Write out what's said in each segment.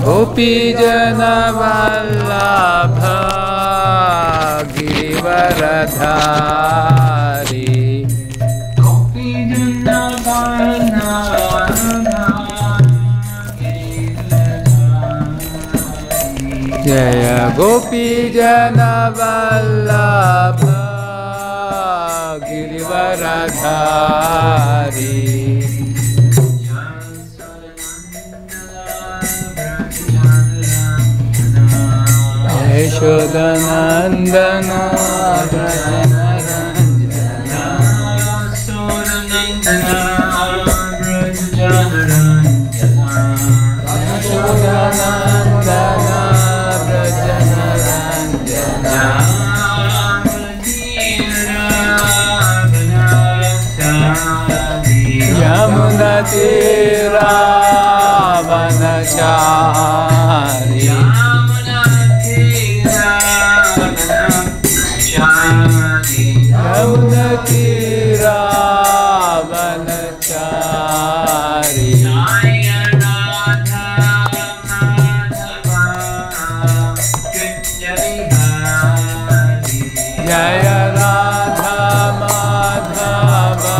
Gopi Jana Vallabha Girivaradhari Gopi Jana Vallabha Girivaradhari Jaya Gopi Jana Vallabha Girivaradhari Yashodanandana Brajanaranjana Yashodanandana Brajanaranjana Yamuna Tira Vanachari Yamuna Tira Vanachari Jaya Radha Madhava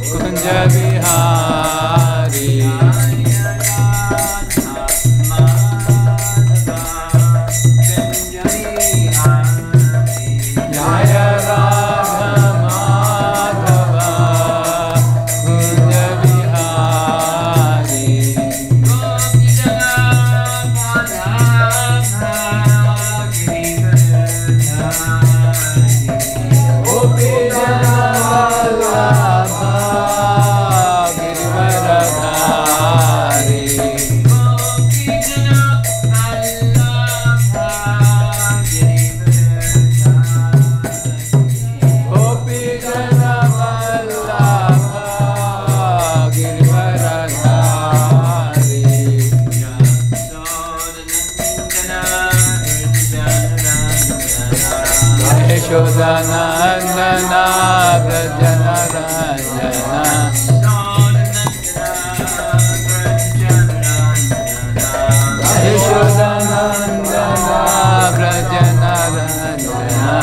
Kunja Vihari Jaya Radha Madhava Kunja Vihari Gopi Jana Vallabha Girivaradhari Gopi Jana Vallabha Girivaradhari Yashodanandana Brajanaranjana Yashodanandana Brajanaranjana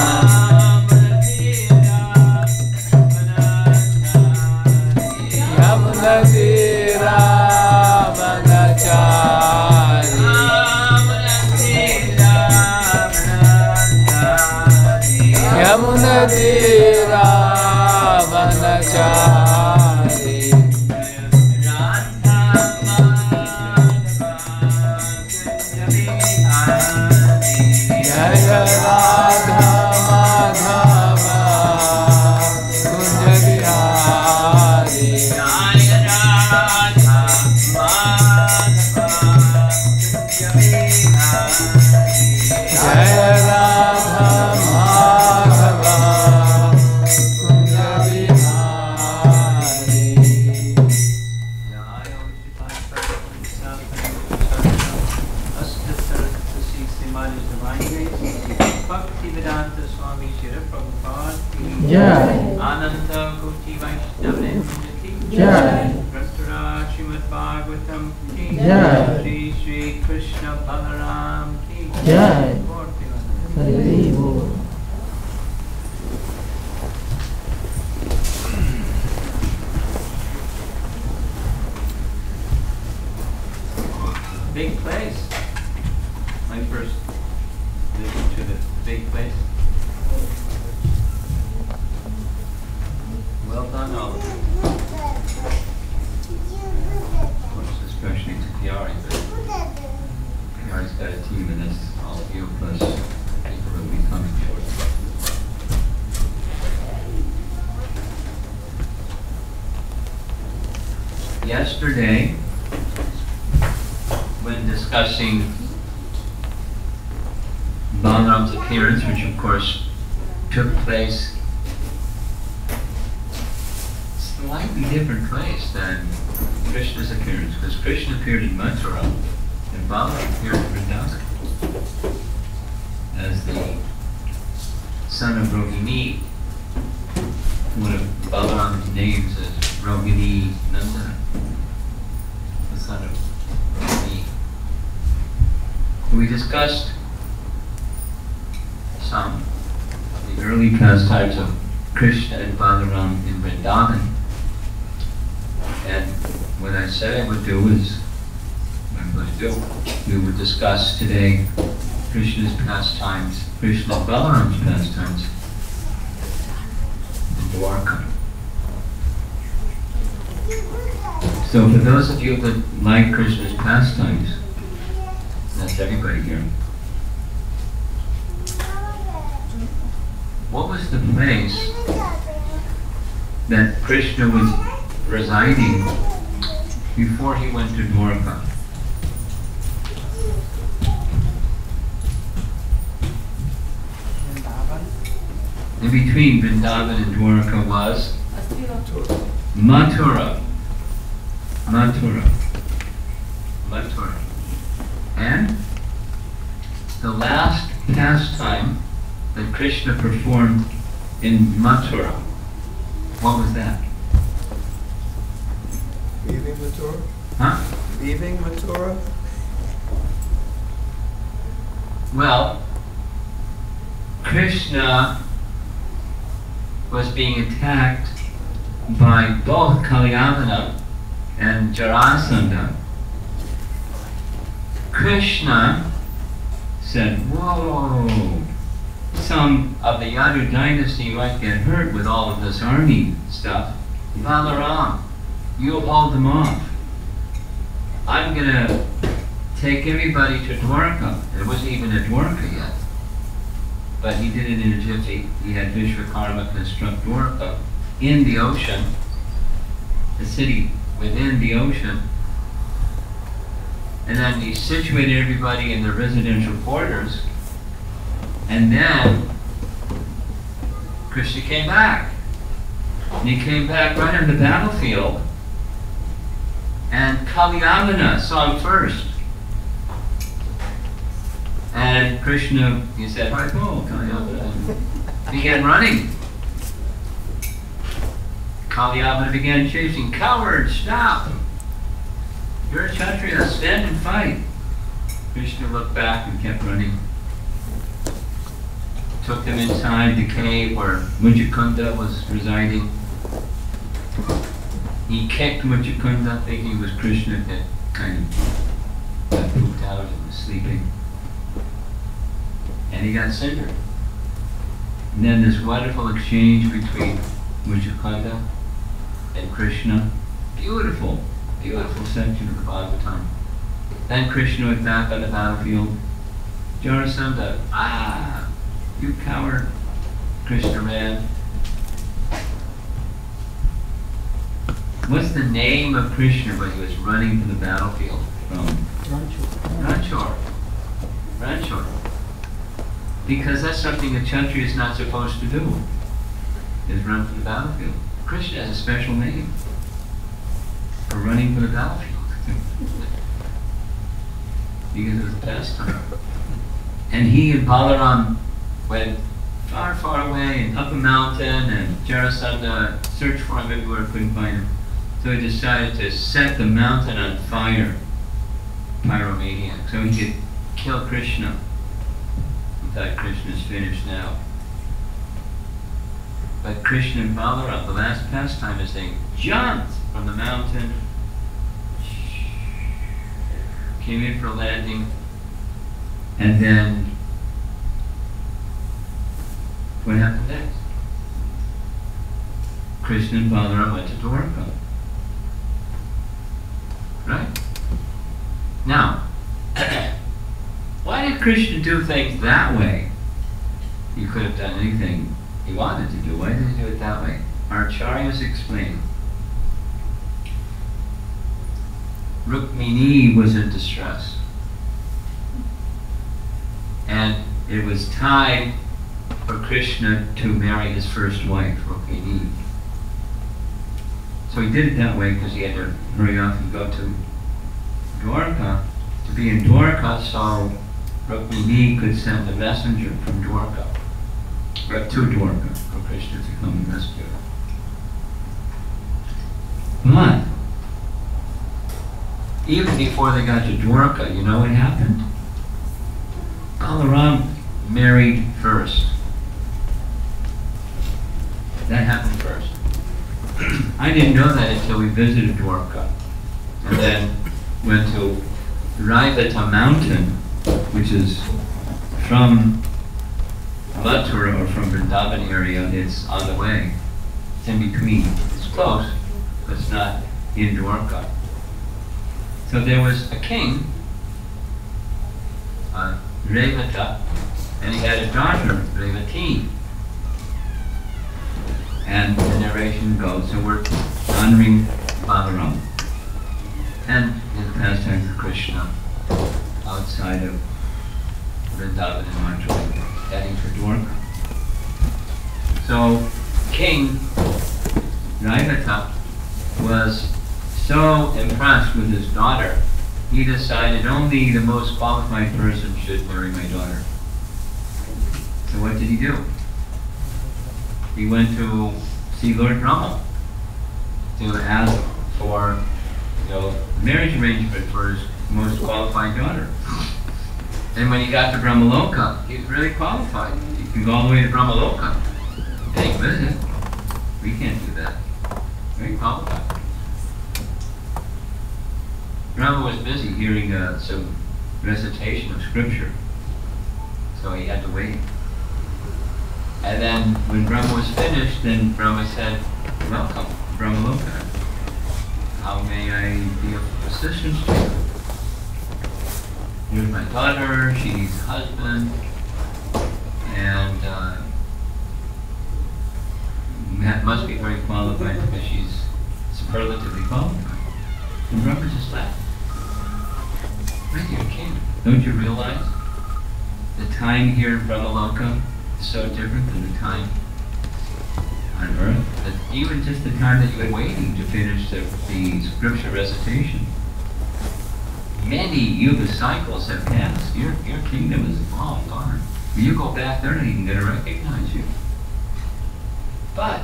Yamuna Tira Vanachari Yamuna Tira Vanachari Jaya Radha Madhava Kunja Vihari Jaya Radha Madhava Kunja Vihari Jaya Radha Madhava Kunja Vihari Bhaktivedanta Swami Shri Prabhupada ki Jai. Ananda Koti Vaishnava ki Jai. Rastaraj Srimad Bhagavatam ki Jai. Shri Shri Krishna Balaram ki Jai. Hari Bol. Big place. My first visit to the big place. Well done, all of you. Of course, especially to Kiari. entire team, and that's all of you plus people that will be coming shortly. Yesterday, when discussing Balaram's appearance, which of course took place slightly different place than Krishna's appearance, because Krishna appeared in Mathura and Balaram appeared in Vrindavan as the son of Rohini. One of Balaram's names is Rohini Nandana, the son of Rohini. We discussed some of the early pastimes of Krishna and Balaram in Vrindavan. And what I said I would do is, what I'm going to do, we would discuss today Krishna's pastimes, Krishna and Balaram's pastimes in Dwaraka. So for those of you that like Krishna's pastimes, that's everybody here. What was the place that Krishna was residing before he went to Dwaraka? In between Vrindavan and Dwaraka was Mathura. Mathura. Mathura. And the last pastime that Krishna performed in Mathura, what was that? Leaving Mathura? Huh? Leaving Mathura? Well, Krishna was being attacked by both Kalyavana and Jarasandha. Krishna said, whoa, some of the Yadu dynasty might get hurt with all of this army stuff. Balarama, you hold them off. I'm going to take everybody to Dwaraka. It wasn't even at Dwaraka yet. But he did it in a jiffy. He had Vishwakarma construct Dwaraka in the ocean, a city within the ocean. And then he situated everybody in their residential quarters. And then Krishna came back. And he came back right on the battlefield. And Kalyavana saw him first. And Krishna, he said, "Right, go, Kalyavana." Began running. Kalyavana began chasing. "Coward, stop! You're a Kshatriya, stand and fight." Krishna looked back and kept running. Took them inside the cave where Mujikunda was residing. He kicked Mujikunda, thinking it was Krishna, that kind of got pooped out and was sleeping. And he got cindered. And then this wonderful exchange between Mujikunda and Krishna. Beautiful, beautiful section of the Bhagavatam. Then Krishna went back on the battlefield. Jarasandha, you coward. Krishna ran. What's the name of Krishna when he was running to the battlefield from? Ranchor. Ranchor. Because that's something a Kshatriya is not supposed to do, is run from the battlefield. Krishna has a special name for running for the battlefield because of the pastime. And he and Balaram went far, far away and up a mountain, and Jarasandha searched for him everywhere, couldn't find him. So he decided to set the mountain on fire, pyromaniac, so he could kill Krishna. He thought Krishna's finished now. But Krishna and Balaram, the last pastime, is they jumped from the mountain, came in for a landing, and then what happened next? Krishna and Balaram went to Dwaraka. Right? Now, Krishna do things that way? He could have done anything he wanted to do. Why did he do it that way? Our acharyas explain. Rukmini was in distress. And it was time for Krishna to marry his first wife, Rukmini. So he did it that way because he had to hurry off and go to Dwaraka, to be in Dwaraka, so Rukmini could send a messenger from Dwaraka, or to Dwaraka, for Krishna to come and rescue her. But even before they got to Dwaraka, you know what happened? Balarama married first. That happened first. I didn't know that until we visited Dwaraka, and then went to Raivata mountain, which is from Mathura or from Vrindavan area. It's on the way. It's in between. It's close, but it's not in Dwaraka. So there was a king, Raivata, and he had a daughter, Revati. And the narration goes, so we're honoring Balarama and in the pastime of Krishna outside of Vrindavan and Mathura, heading for Dwaraka. So King Raivata was so impressed with his daughter, he decided only the most qualified person should marry my daughter. So what did he do? He went to see Lord Brahma to ask for, marriage arrangement for his most qualified daughter. And when he got to Brahmaloka, he was really qualified. He can go all the way to Brahmaloka. Take visit. We can't do that. Very qualified. Brahma was busy hearing some recitation of scripture, so he had to wait. And then when Brahma was finished, then Brahma said, "Welcome, Brahmaloka. How may I be of assistance to you? Here's my daughter, she needs a husband, and must be very qualified because she's superlatively qualified." And Brahma just laughed. My dear king, don't you realize the time here in Brahmaloka is so different than the time on earth? That even just the time that you've been waiting to finish the scripture recitation, many yuga cycles have passed. Your kingdom is long gone. When you go back, they're not even going to recognize you. But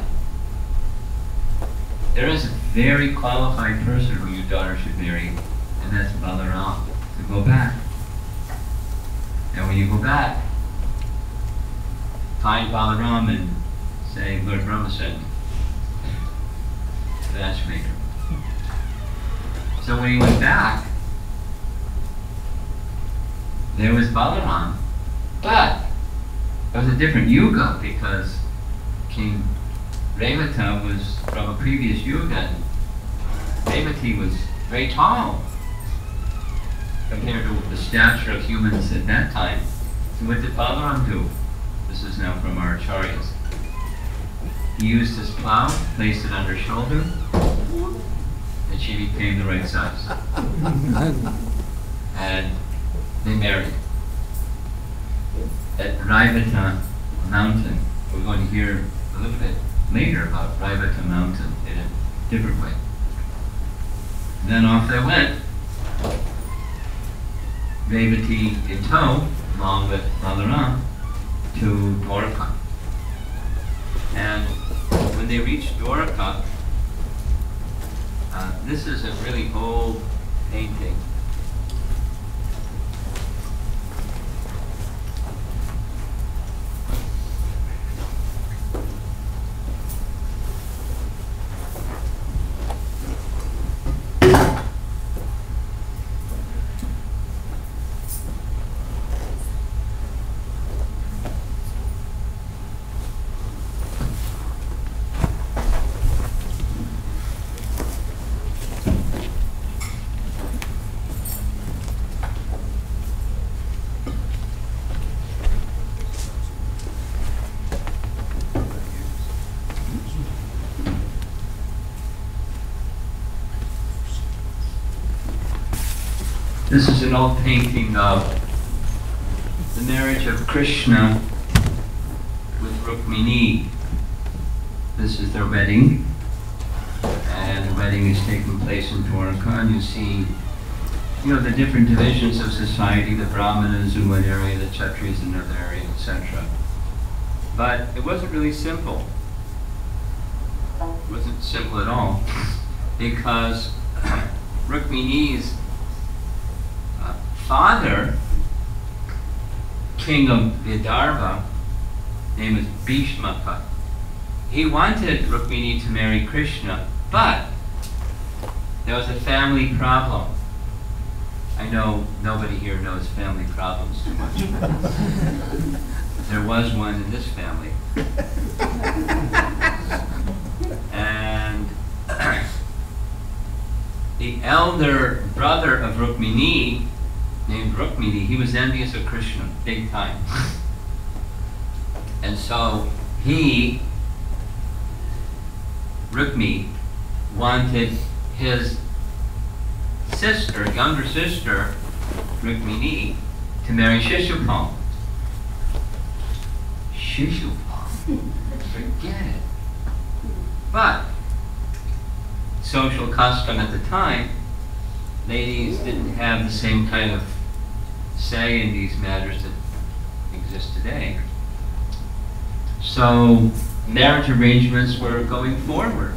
there is a very qualified person who your daughter should marry, and that's Balarama. So go back. And when you go back, find Balarama and say, Lord Brahma sent me. The matchmaker. So when he went back, there was Balarama, but it was a different yuga because King Raivata was from a previous yuga, and Revati was very tall compared to the stature of humans at that time. So what did Balarama do? This is now from our acharyas. He used his plow, placed it on her shoulder, and she became the right size. And they married at Raivata mountain. We're going to hear a little bit later about Raivata mountain in a different way. And then off they went, Revati in tow, along with Balarama, to Dwaraka. And when they reached Dwaraka, this is a really old painting. This is an old painting of the marriage of Krishna with Rukmini. This is their wedding, and the wedding is taking place in Dwaraka, and you see, you know, the different divisions of society, the Brahmanas in one area, the Kshatriyas in another area, etc. But it wasn't really simple. It wasn't simple at all, because Rukmini's father, king of Vidarbha, name is Bhishmaka. He wanted Rukmini to marry Krishna, but there was a family problem. I know nobody here knows family problems too much. There was one in this family. And the elder brother of Rukmini, named Rukmini, he was envious of Krishna, big time. And so he, Rukmini, wanted his sister, younger sister, Rukmini, to marry Shishupal. Shishupal? Forget it. But, social custom at the time, ladies didn't have the same kind of say in these matters that exist today. So, marriage arrangements were going forward.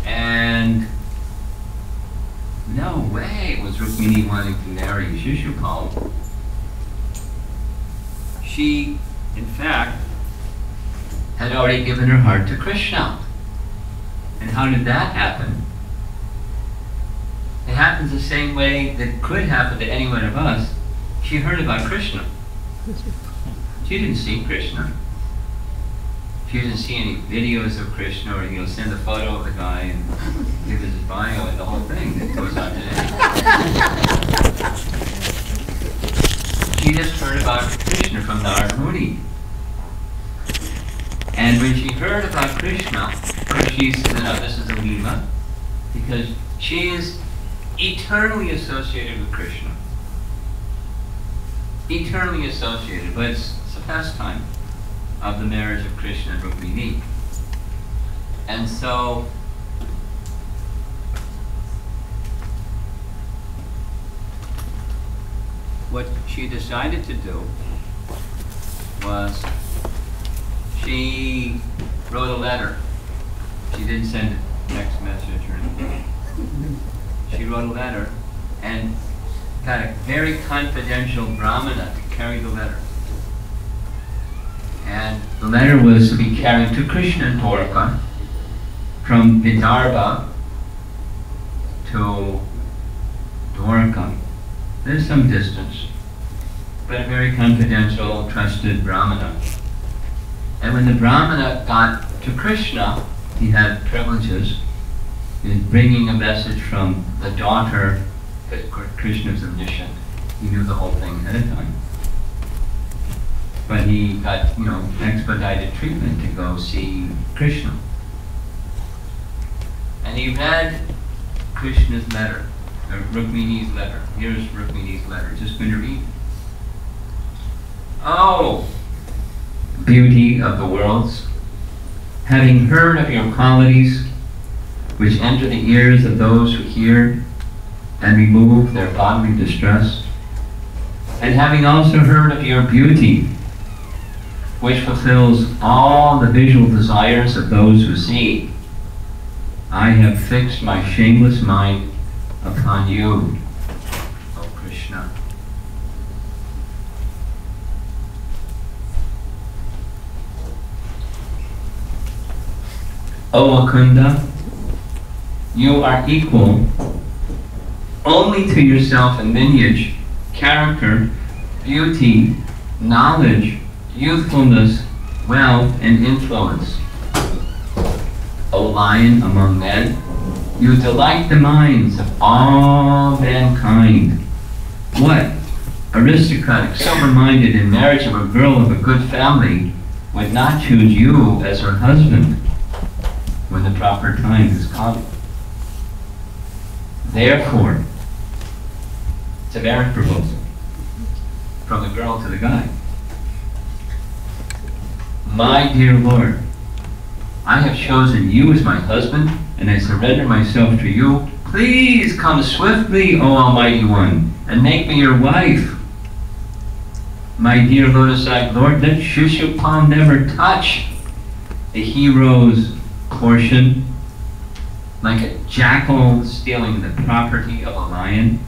And no way was Rukmini wanting to marry Shishupal. She, in fact, had already given her heart to Krishna. And how did that happen? It happens the same way that could happen to any one of us. She heard about Krishna. She didn't see Krishna. She didn't see any videos of Krishna, or you'll send a photo of the guy and give us his bio and the whole thing that goes on today. She just heard about Krishna from the Muni. And when she heard about Krishna, she said, no, this is a lila, because she is eternally associated with Krishna. Eternally associated, but it's a pastime of the marriage of Krishna and Rukmini. And so, what she decided to do was she wrote a letter. She didn't send a text message or anything. She wrote a letter and got a very confidential brahmana to carry the letter. And the letter was to be carried to Krishna in Dwaraka from Vidarbha to Dwaraka. There's some distance, but a very confidential, trusted brahmana. And when the brahmana got to Krishna, he had privileges in bringing a message from the daughter, because Krishna's omniscient. He knew the whole thing ahead of time. But he got, expedited treatment to go see Krishna. And he read Krishna's letter, or Rukmini's letter. Here's Rukmini's letter. Just going to read. Oh, beauty of the worlds, having heard of your qualities, which enter the ears of those who hear and remove their bodily distress, and having also heard of your beauty, which fulfills all the visual desires of those who see, I have fixed my shameless mind upon you, O Krishna. O Mukunda, you are equal only to yourself in lineage, character, beauty, knowledge, youthfulness, wealth, and influence. O lion among men, you delight the minds of all mankind. What aristocratic, sober-minded in marriage of a girl of a good family would not choose you as her husband when the proper time has come? Therefore, It's a marriage proposal from the girl to the guy. My dear Lord, I have chosen you as my husband, and I surrender myself to you. Please come swiftly, O Almighty One, and make me your wife. My dear lotus-eyed Lord, let Shishupam never touch the hero's portion, like a jackal stealing the property of a lion.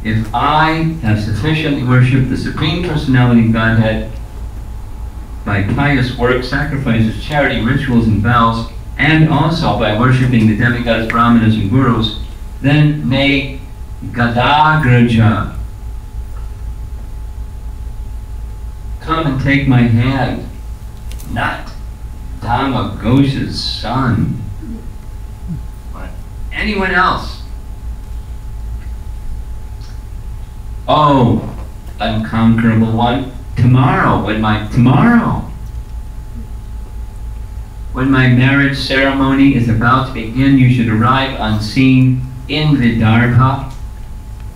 If I have sufficiently worshipped the Supreme Personality of Godhead by pious works, sacrifices, charity, rituals, and vows, and also by worshipping the demigods, brahmanas, and gurus, then may Gadagraja come and take my hand, not Dhamma Ghosh's son, or anyone else. Oh, unconquerable one, tomorrow, when my marriage ceremony is about to begin, you should arrive unseen in Vidarbha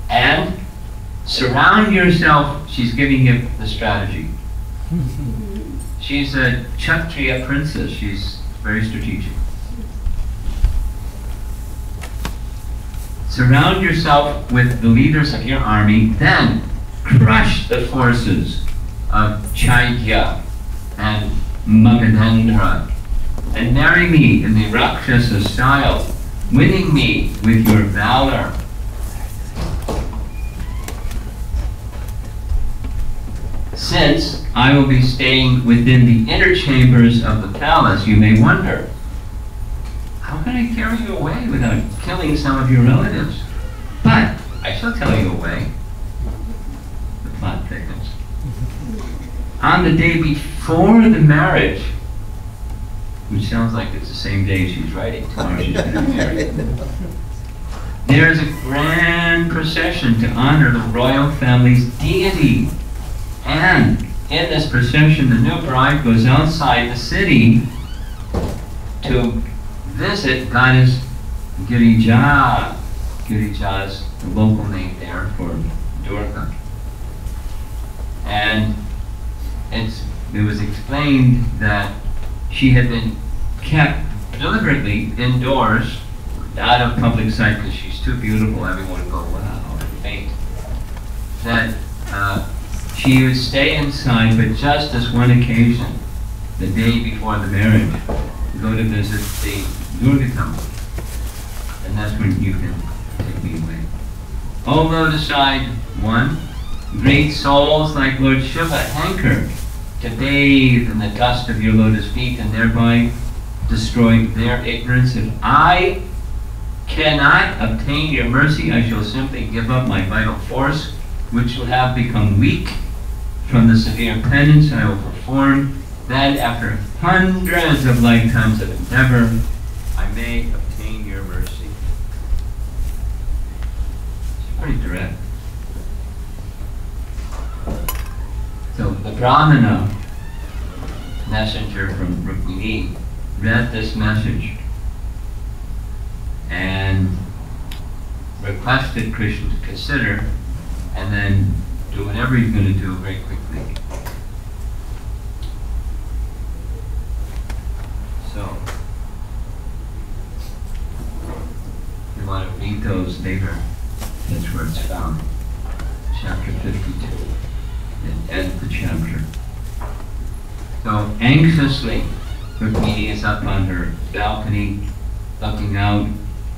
and surround yourself. She's giving you the strategy. She's a Kshatriya princess. She's very strategic. Surround yourself with the leaders of your army, then crush the forces of Chaitya and Magadendra, and marry me in the Rakshasa style, winning me with your valor. Since I will be staying within the inner chambers of the palace, you may wonder, how can I carry you away without killing some of your relatives? But I shall tell you a way. The plot thickens. On the day before the marriage, which sounds like it's the same day she's writing, tomorrow she's going to be married, there is a grand procession to honor the royal family's deity. And in this procession, the new bride goes outside the city to visit Goddess Girija. Girija is the local name there for Dwaraka. And it was explained that she had been kept deliberately indoors, out of public sight, because she's too beautiful. Everyone would go, wow, and faint. That she would stay inside, but just this one occasion, the day before the marriage, to go to visit the Durga temple. And that's when you can take me away. O lotus-eyed one, great souls like Lord Shiva hanker to bathe in the dust of your lotus feet and thereby destroy their ignorance. If I cannot obtain your mercy, I shall simply give up my vital force, which will have become weak from the severe penance I will perform. Then, after hundreds of lifetimes of endeavor, I may obtain your mercy. It's pretty direct. So the Brahmana messenger from Rukmini read this message and requested Krishna to consider and then do whatever he's going to do very quickly. So, you want to read those later, that's where it's found. Chapter 52. And end the chapter. So anxiously, Rukmini is up on her balcony, looking out,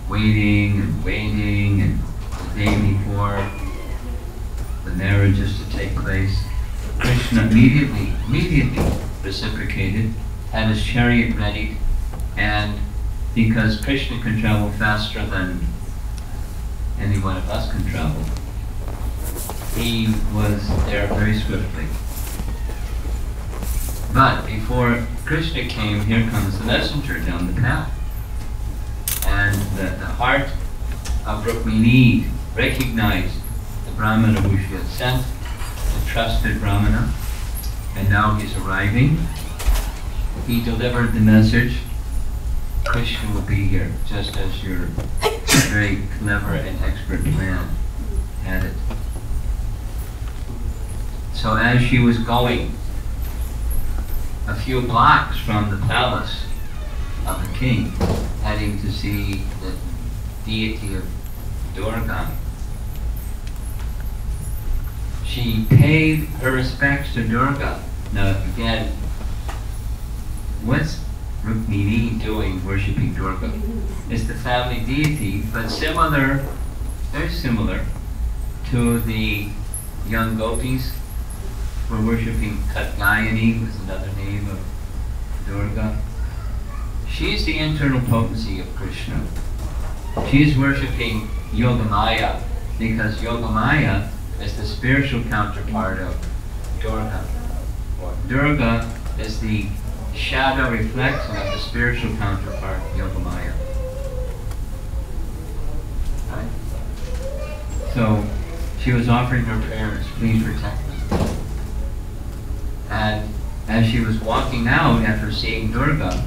waiting and waiting, and the day before the marriage is to take place, Krishna immediately reciprocated, had his chariot ready, and because Krishna can travel faster than any one of us can travel, he was there very swiftly. But before Krishna came, here comes the messenger down the path. And the heart of Rukmini recognized the Brahmana who she had sent, the trusted Brahmana, and now he's arriving. He delivered the message, Krishna will be here, just as your very clever and expert man had it. So as she was going a few blocks from the palace of the king, heading to see the deity of Dwaraka, she paid her respects to Durga. Now again, what's Rukmini doing worshipping Durga? It's the family deity, but similar, very similar to the young gopis who were worshipping Katyayani, was another name of Durga. She's the internal potency of Krishna. She's worshipping Yogamaya, because Yogamaya is the spiritual counterpart of Durga. Durga is the shadow reflection of the spiritual counterpart, Yogamaya. Right? So she was offering her prayers, please protect me. And as she was walking out after seeing Durga,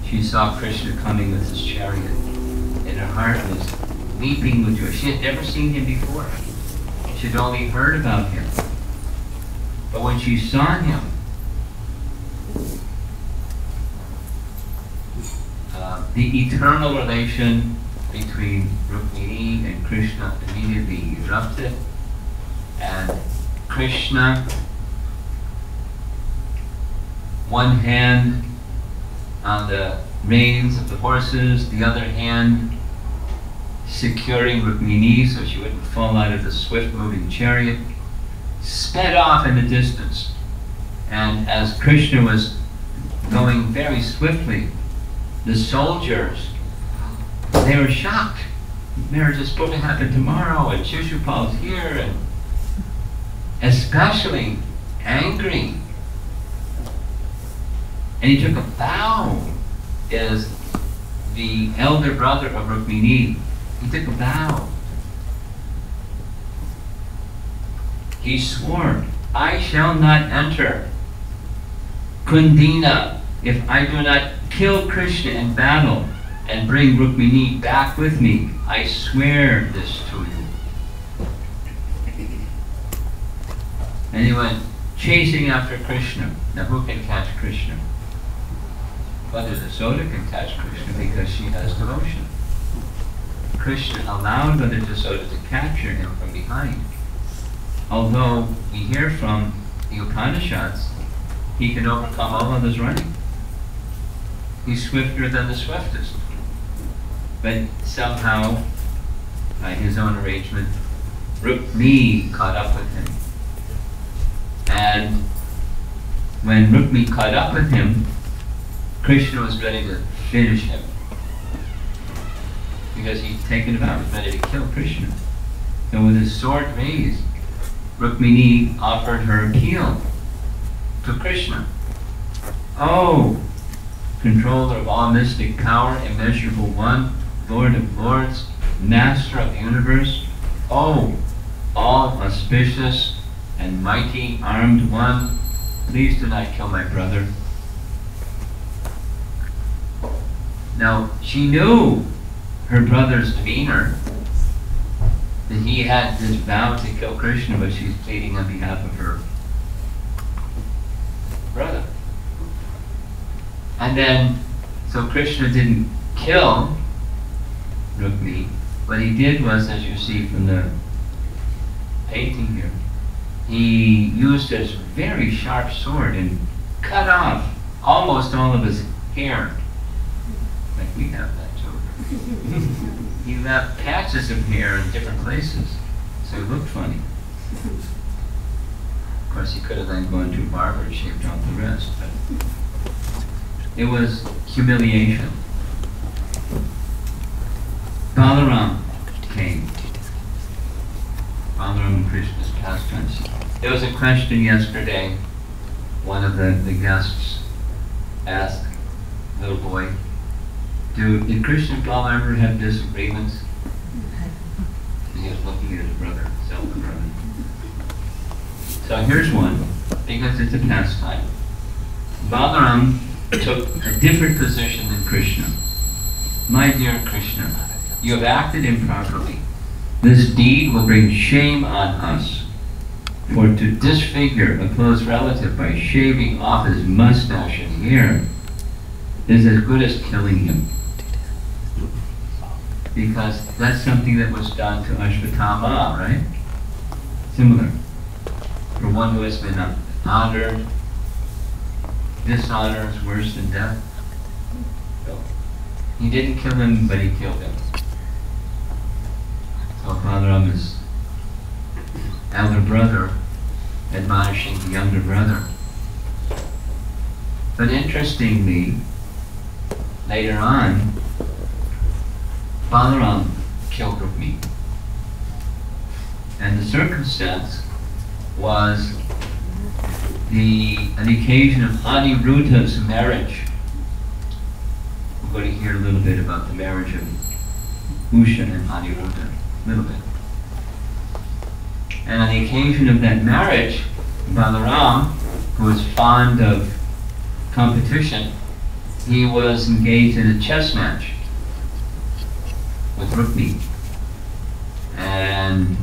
she saw Krishna coming with his chariot, and her heart was leaping with joy. She had never seen him before. She had only heard about him. But when she saw him, the eternal relation between Rukmini and Krishna immediately erupted, and Krishna, one hand on the reins of the horses, the other hand securing Rukmini so she wouldn't fall out of the swift-moving chariot, sped off in the distance. And as Krishna was going very swiftly, the soldiers, they were shocked. Marriage is supposed to happen tomorrow, and Shishupal's here, and especially angry. And he took a vow as the elder brother of Rukmini. He took a vow. He swore, I shall not enter Kundina if I do not kill Krishna in battle and bring Rukmini back with me. I swear this to you. And he went chasing after Krishna. Now who can catch Krishna? Mother Yasoda can catch Krishna because she has devotion. Krishna allowed Mother Yasoda to capture him from behind. Although we hear from the Upanishads, he can overcome all others running. He's swifter than the swiftest. But somehow, by his own arrangement, Rukmini caught up with him. And when Rukmini caught up with him, Krishna was ready to finish him. Because he'd taken a vow, he was ready to kill Krishna. So with his sword raised, Rukmini offered her appeal to Krishna. Oh, controller of all mystic power, immeasurable one, Lord of lords, master of the universe. Oh, all auspicious and mighty armed one, please do not kill my brother. Now, she knew her brother's demeanor, that he had this vow to kill Krishna, but she's pleading on behalf of her brother. And then, so Krishna didn't kill Rukmini. What he did was, as you see from the painting here, he used his very sharp sword and cut off almost all of his hair. Like we have that too. He left patches of hair in different places, so he looked funny. Of course, he could have then gone to a barber and shaved off the rest, but it was humiliation. Balarama came. Balarama and Krishna's pastimes. There was a question yesterday. One of the guests asked, little boy, did Krishna and Balarama ever have disagreements? He was looking at his brother, his elder brother. So here's one, because it's a pastime. Balarama took a different position than Krishna. my dear Krishna, you have acted improperly. This deed will bring shame on us. For to disfigure a close relative by shaving off his mustache and hair is as good as killing him. Because that's something that was done to Ashvatthama, right? Similar. For one who has been honored, dishonor is worse than death. So, he didn't kill him, but he killed him. So Balarama's elder brother admonishing the younger brother. But interestingly, later on, Balarama killed Rukmini. And the circumstance was an occasion of Aniruddha's marriage. We're going to hear a little bit about the marriage of Usha and Aniruddha, a little bit. And on the occasion of that marriage, Balarama, who was fond of competition, he was engaged in a chess match with Rukmini. And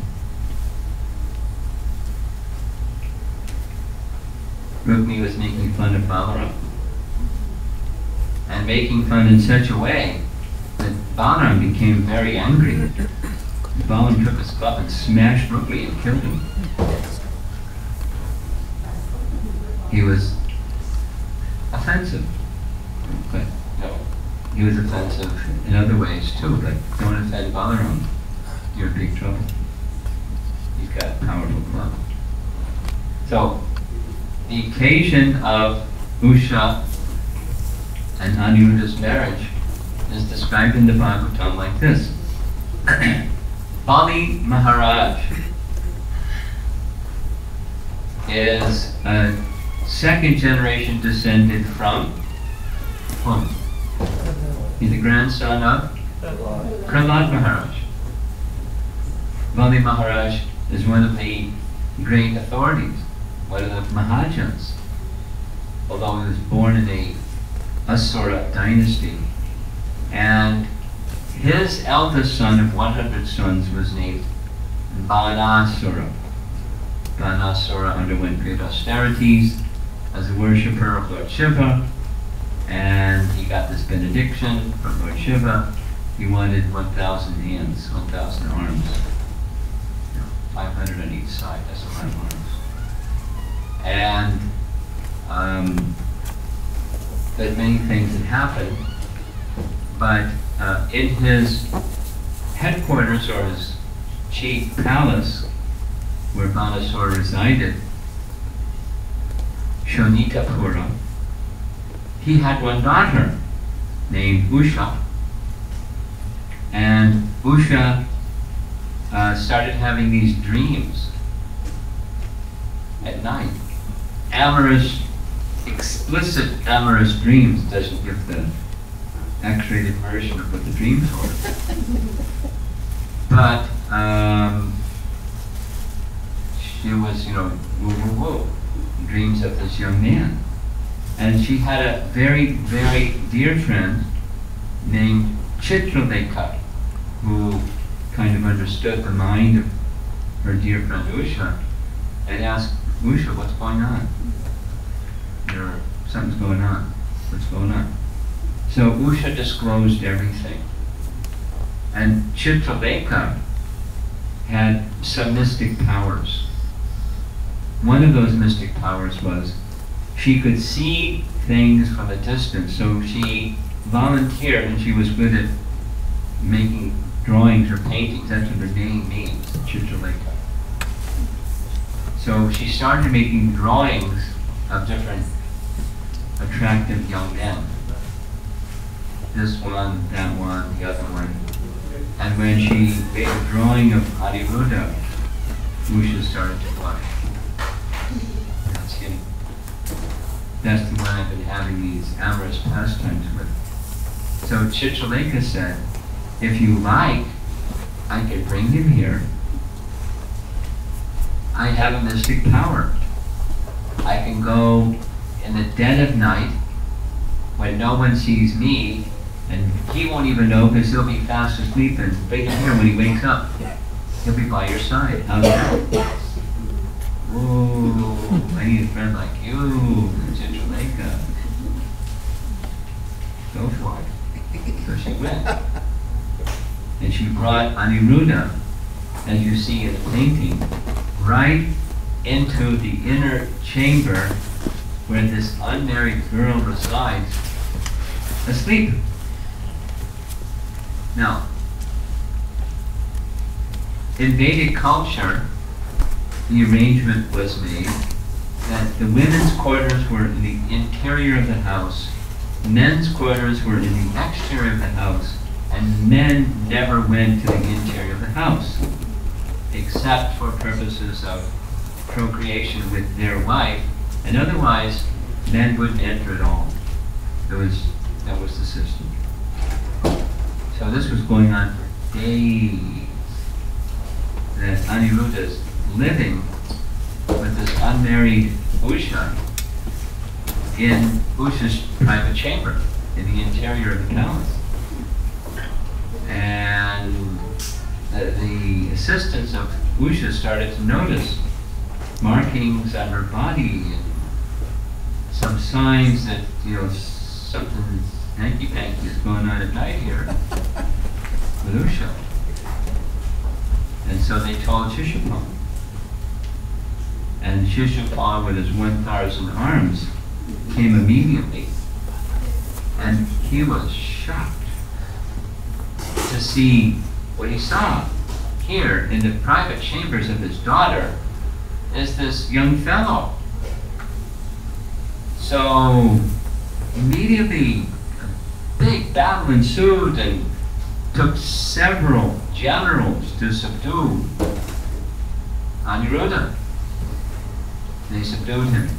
Rukmini was making fun of Balarama. And making fun in such a way that Balarama became very angry. Balarama took his club and smashed Rukmini and killed him. He was offensive. But no, he was offensive in other ways too, but don't offend Balarama. You're in big trouble. He's got a powerful club. So, the occasion of Usha and Aniruddha's marriage is described in the Bhagavatam like this. Bali Maharaj is a second generation descendant from whom? He's the grandson of Prahlad Maharaj. Bali Maharaj is one of the great authorities, one of the Mahajans, although he was born in a Asura dynasty. And his eldest son of 100 sons was named Banasura. Banasura underwent great austerities as a worshipper of Lord Shiva, and he got this benediction from Lord Shiva. He wanted 1,000 hands, 1,000 arms. 500 on each side, that's a lot of arms. And that many things had happened, but in his headquarters, or his chief palace, where Banasura resided, Shonitapura, he had one daughter named Usha, and Usha started having these dreams at night. Amorous, explicit amorous dreams. Doesn't give the X-rated version of what the dreams were. But she was, woo, dreams of this young man. And she had a very, very dear friend named Chitralekha, who kind of understood the mind of her dear friend Usha, and asked, Usha, what's going on? Something's going on. What's going on? So Usha disclosed everything. And Chitralekha had some mystic powers. One of those mystic powers was she could see things from a distance, so she volunteered, and she was good at making drawings or paintings. That's what her name means, Chitralekha. So she started making drawings of different attractive young men. This one, that one, the other one. And when she made a drawing of Aniruddha, Usha started to blush. That's him. That's the one I've been having these amorous pastimes with. So Chitralekha said, if you like, I can bring him here. I have a mystic power. I can go in the dead of night, when no one sees me, And he won't even know because he'll be fast asleep, and right here when he wakes up, he'll be by your side. How's that? Oh, I need a friend like you in Jamaica. Go for it. So she went. And she brought Aniruddha, as you see in the painting, right into the inner chamber where this unmarried girl resides, asleep. Now, in Vedic culture, the arrangement was made that the women's quarters were in the interior of the house, men's quarters were in the exterior of the house, and men never went to the interior of the house, except for purposes of procreation with their wife, and otherwise, men wouldn't enter at all. That was the system. So this was going on for days, that Aniruddha is living with this unmarried Usha in Usha's private chamber in the interior of the palace. And the assistants of Usha started to notice markings on her body and some signs that, you know, something hanky-panky is going on at night here with Usha. And so they told Shishupal. And Shishupal, with his 1,000 arms, came immediately. And he was shocked to see what he saw. Here, in the private chambers of his daughter, is this young fellow. So, immediately, a big battle ensued and took several generals to subdue Aniruddha. They subdued him,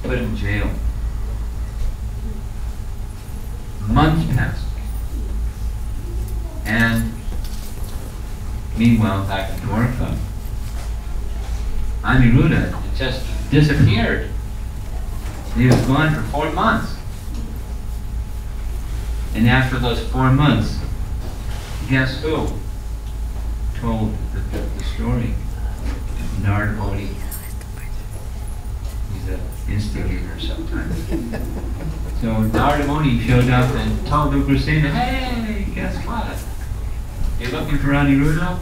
put him in jail. Months passed. And meanwhile, back in Dwaraka, Aniruddha just disappeared. He was gone for 4 months. And after those 4 months, guess who told the story? Narada Muni. He's an instigator sometimes. So Narada Muni showed up and told Ugrasena, hey, guess what? You're looking for Aniruddha?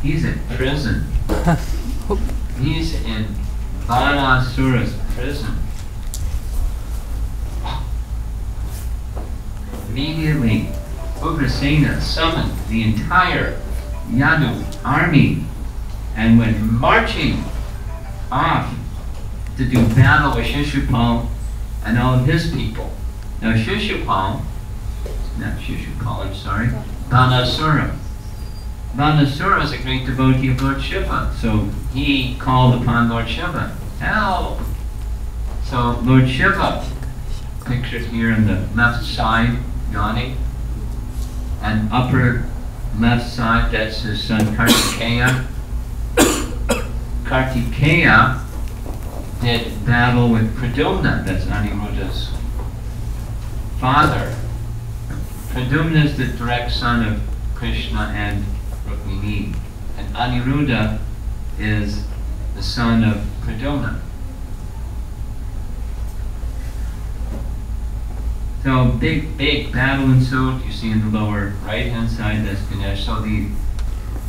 He's in prison. He's in Balarama's prison. Immediately, Ugrasena summoned the entire Yadu army and went marching off to do battle with Shishupal and all of his people. Now Shishupal, not Shishupal, I'm sorry, Banasura. Banasura is a great devotee of Lord Shiva, so he called upon Lord Shiva, help! So Lord Shiva, pictured here on the left side, yawning, and upper left side, that's his son Kartikeya. Kartikeya did battle with Pradumna, that's Aniruddha's father. Pradumna is the direct son of Krishna and Rukmini, and Aniruddha is the son of Pradumna. So big battle ensued. You see in the lower right-hand side, that's Ganesh. So the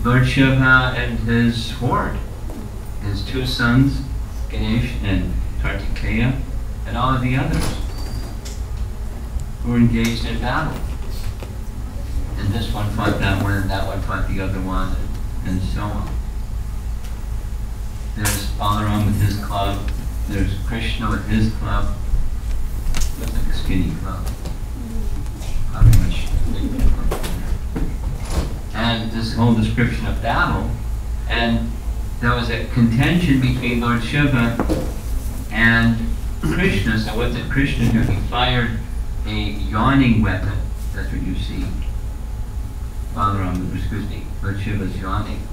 Lord Shiva and his horde, his 2 sons, Ganesh and Kartikeya, and all of the others were engaged in battle. And this one fought that one, and that one fought the other one, and so on. There's Balarama with his club. There's Krishna with his club. Looks like a skinny club. Not much. And this whole description of battle, and there was a contention between Lord Shiva and Krishna. So what did Krishna do? He fired a yawning weapon. That's what you see. Balarama, excuse me, Lord Shiva's yawning.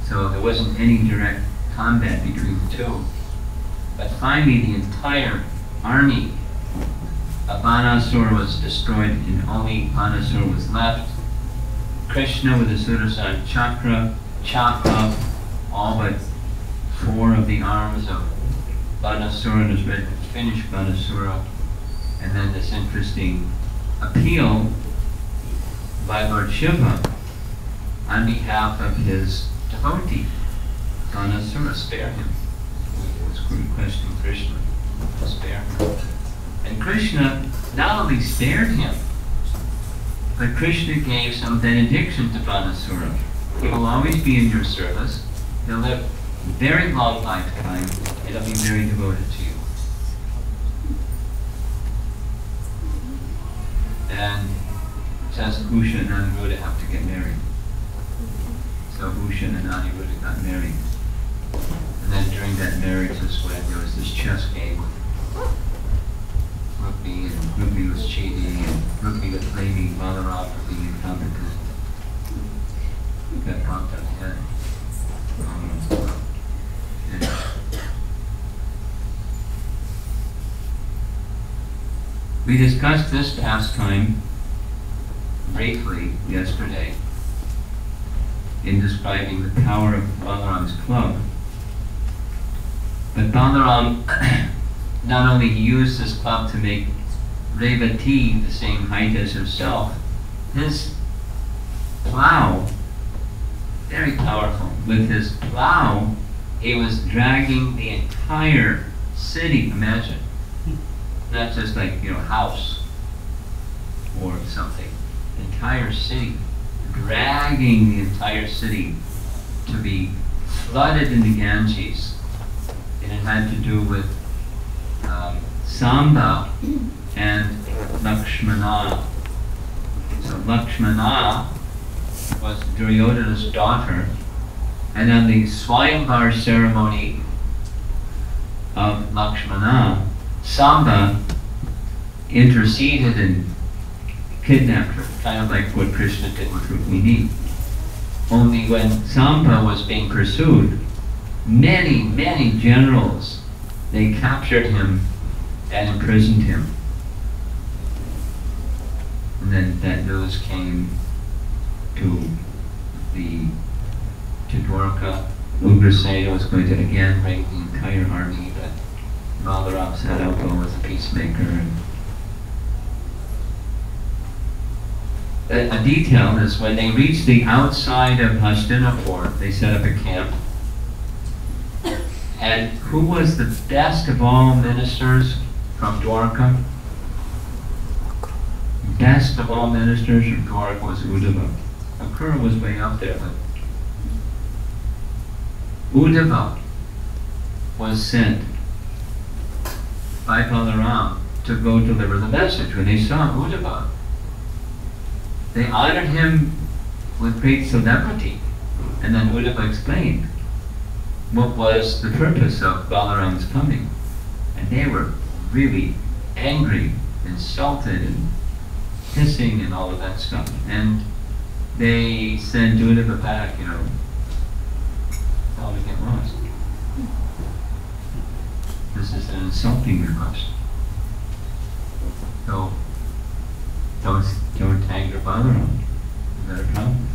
So there wasn't any direct combat between the two. But finally the entire army Banasura was destroyed and only Banasura was left. Krishna with the Sudarsana chakra chopped off all but 4 of the arms of Banasura and was ready to finish Banasura. And then this interesting appeal by Lord Shiva on behalf of his devotee, Banasura, spare him. He was requesting Krishna to spare him. And Krishna not only spared him, but Krishna gave some benediction to Banasura. He will always be in your service. He'll live a very long lifetime, and he'll be very devoted to you. And says Usha and Aniruddha have to get married. So Usha and Aniruddha got married. And then during that marriage is when there was this chess game with Rukmi, and Rukmi was cheating, and Rukmi was blaming Balarama for being incompetent. He got knocked on the head. We discussed this pastime briefly yesterday in describing the power of Balaram's club. But Balaram not only used this club to make Revati the same height as himself, his plow, very powerful, with his plow he was dragging the entire city, imagine. Not just like, house or something. Entire city, dragging the entire city to be flooded in the Ganges. And it had to do with Samba and Lakshmana. So Lakshmana was Duryodhana's daughter, and on the Swayamvar ceremony of Lakshmana, Samba interceded and kidnapped her, kind of like what Krishna did with Rukmini. Only when Samba was being pursued, many generals, they captured him and imprisoned him. And then that news came to Dwaraka. Ugrasena was going to again bring the entire army, but Balarama said, I'll go as a peacemaker. And a detail is when they reached the outside of Hastinapur, they set up a camp. And who was the best of all ministers from Dwaraka? Best of all ministers from Dwaraka was Uddhava. Akrura was way up there, but Uddhava was sent by Balarama to go deliver the message. When they saw Uddhava, they honored him with great celebrity. And then Uddhava explained what was the purpose of Balarama's coming. And they were really angry, insulted, and hissing and all of that stuff. And they sent Uddhava back, how to get lost. This is an insulting request. So don't anger Balarama. Is that a problem?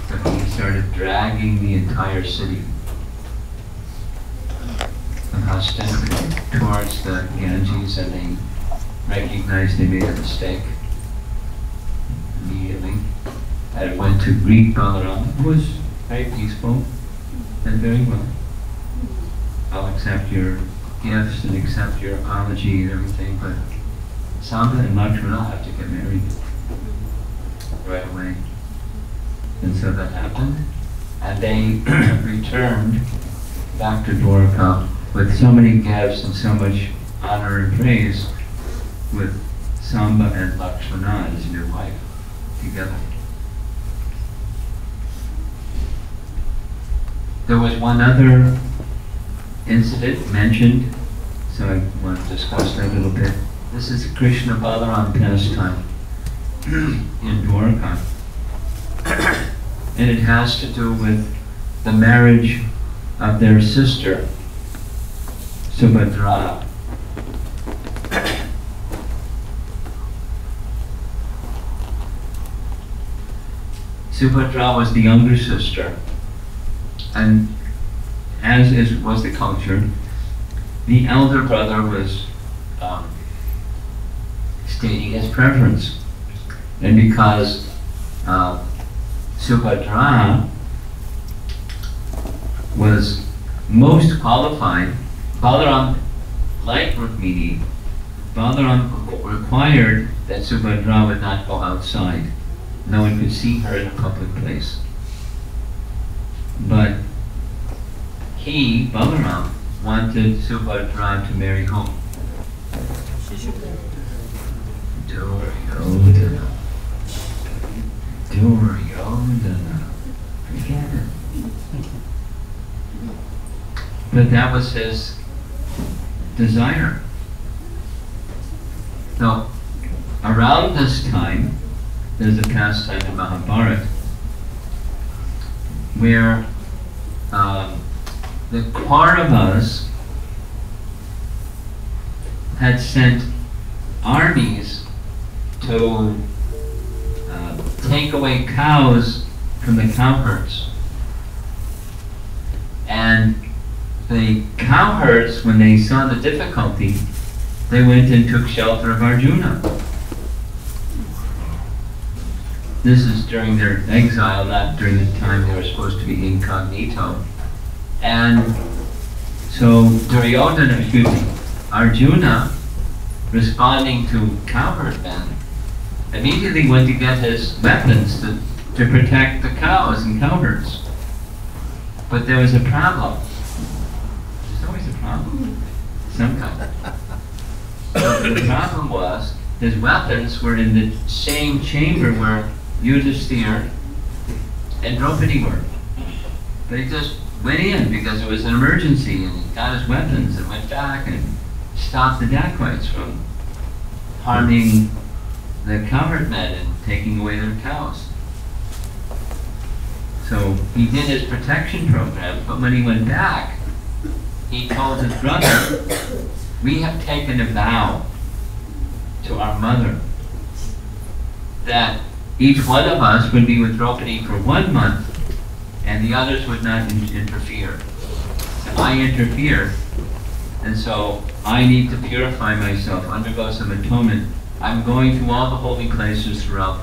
So he started dragging the entire city of Hastinapur towards the Ganges, and they recognized they made a mistake immediately. And went to greet Balarama, who was very peaceful and very well. I'll accept your gifts and accept your apology and everything, but Samba and Lakshmana have to get married right away. And so that happened, and they returned back to Dwaraka with so many gifts and so much honor and praise, with Samba and Lakshmana, his new wife, together. There was one other incident mentioned, so I want to discuss that a little bit. This is the Krishna Balaram pastime in Dwaraka. And it has to do with the marriage of their sister, Subhadra. Subhadra was the younger sister, and was the culture, the elder brother was stating his preference. And because Subhadra was most qualified, Balaram, like Rukmini, Balaram required that Subhadra would not go outside. No one could see her in a public place. But he, Balaram, wanted Subhadra to marry whom? Duryodhana. Duryodhana. Forget it. But that was his desire. So, around this time, there's a pastime in Mahabharata where the Kauravas had sent armies to take away cows from the cowherds. And the cowherds, when they saw the difficulty, they went and took shelter of Arjuna. This is during their exile, not during the time they were supposed to be incognito. And so Duryodhana, Arjuna, responding to cowherd men, immediately went to get his weapons to protect the cows and cowherds. But there was a problem. There's always a problem. Some kind. So the problem was, his weapons were in the same chamber where Yudhisthira and Draupadi were. But he just went in because it was an emergency, and he got his weapons and went back and stopped the dacoits from harming the cowherd men and taking away their cows. So he did his protection program, but when he went back, he told his brother, "We have taken a vow to our mother that each one of us would be with Draupadi for 1 month, and the others would not interfere. And I interfered, and so I need to purify myself, undergo some atonement. I'm going to all the holy places throughout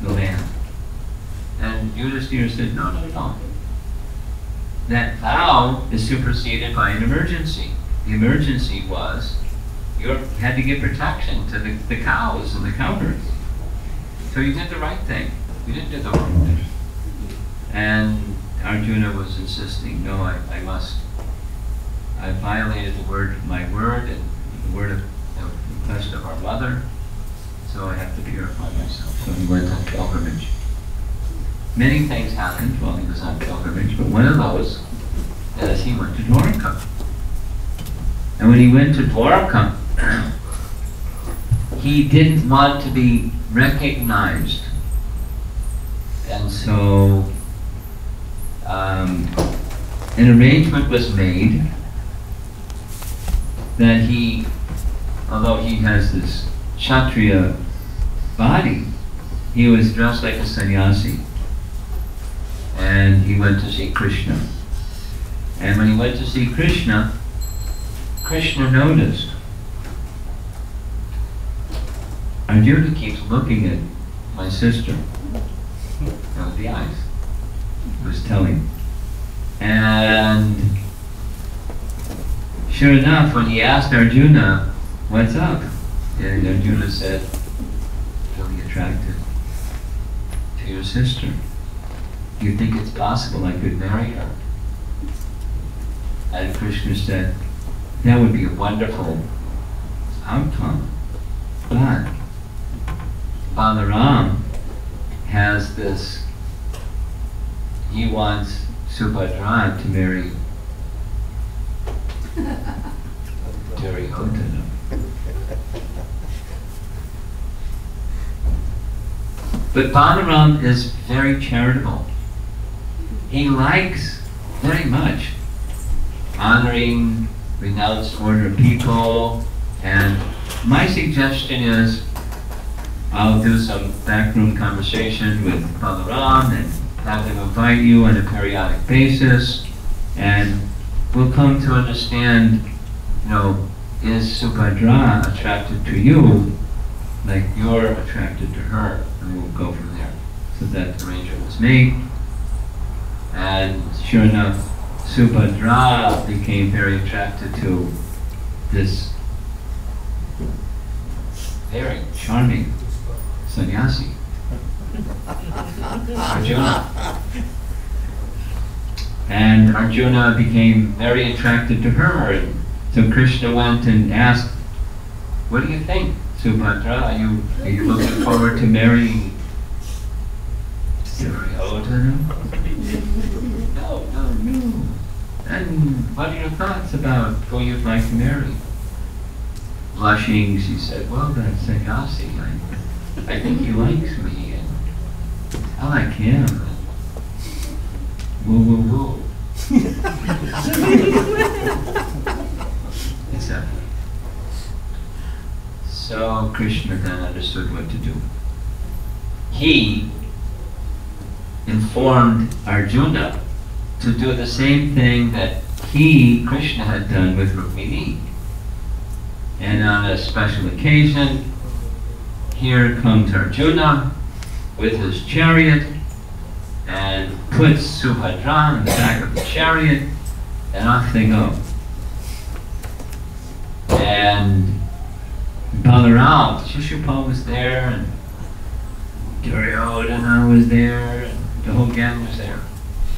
the land." And Yudhisthira said, "No, no, no. That vow is superseded by an emergency. The emergency was you had to give protection to the cows and the cowherds. So you did the right thing. You didn't do the wrong thing." And Arjuna was insisting, "No, I must. I violated my word, and the word of the request of our mother, so I have to purify myself." So he went on pilgrimage. Many things happened while he was on pilgrimage, but one of those is he went to Dwaraka. And when he went to Dwaraka, he didn't want to be recognized. And so an arrangement was made that he, although he has this Kshatriya body, he was dressed like a sannyasi. And he went to see Krishna. And when he went to see Krishna, Krishna noticed, Arjuna keeps looking at my sister. That was the eyes. He was telling. And sure enough, when he asked Arjuna, "What's up?" and Arjuna said, "Really attracted to your sister. Do you think it's possible I could marry her?" And Krishna said, "That would be a wonderful outcome. But Balaram has this, he wants Subhadra to marry Duryodhana." But Balaram is very charitable. He likes very much honoring renounced order people, and my suggestion is I'll do some backroom conversation with Balarama and have them invite you on a periodic basis, and we'll come to understand, is Subhadra attracted to you like you're attracted to her, and we'll go from there. So that arrangement was made, and sure enough, Subhadra became very attracted to this very charming sannyasi, Arjuna. And Arjuna became very attracted to her. And so Krishna went and asked, "What do you think, Subhadra? Are you looking forward to marrying Duryodhana?" No. And what are your thoughts about who you'd like to marry? Blushing, she said, "Well, that sannyasi, I think he likes me, and I like him. Woo. Etc. So Krishna then understood what to do. He informed Arjuna to do the same thing that Krishna had done with Rukmini. And on a special occasion, here comes Arjuna with his chariot and puts Subhadra in the back of the chariot, and off they go. And Balarama, Shishupal was there, and Duryodhana was there, and the whole gang was there.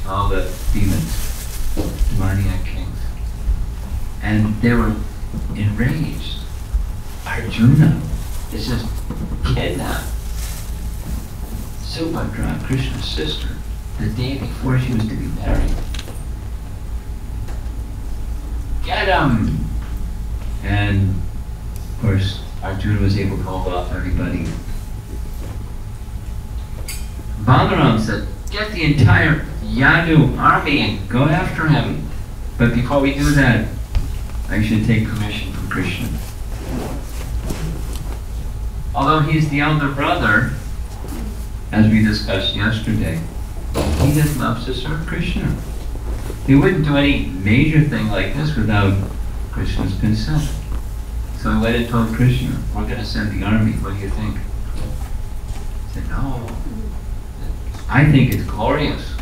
All the demons, demoniac kings. And they were enraged. Arjuna is just kidnapped Subhadra, Krishna's sister, the day before she was to be married. Get him! And of course, Arjuna was able to hold off everybody. Balarama said, "Get the entire Yadu army and go after him. But before we do that, I should take permission from Krishna." Although he's the elder brother, as we discussed yesterday, he just loves to serve Krishna. He wouldn't do any major thing like this without Krishna's consent. So he went and told Krishna, "We're going to send the army. What do you think?" He said, "No, I think it's glorious."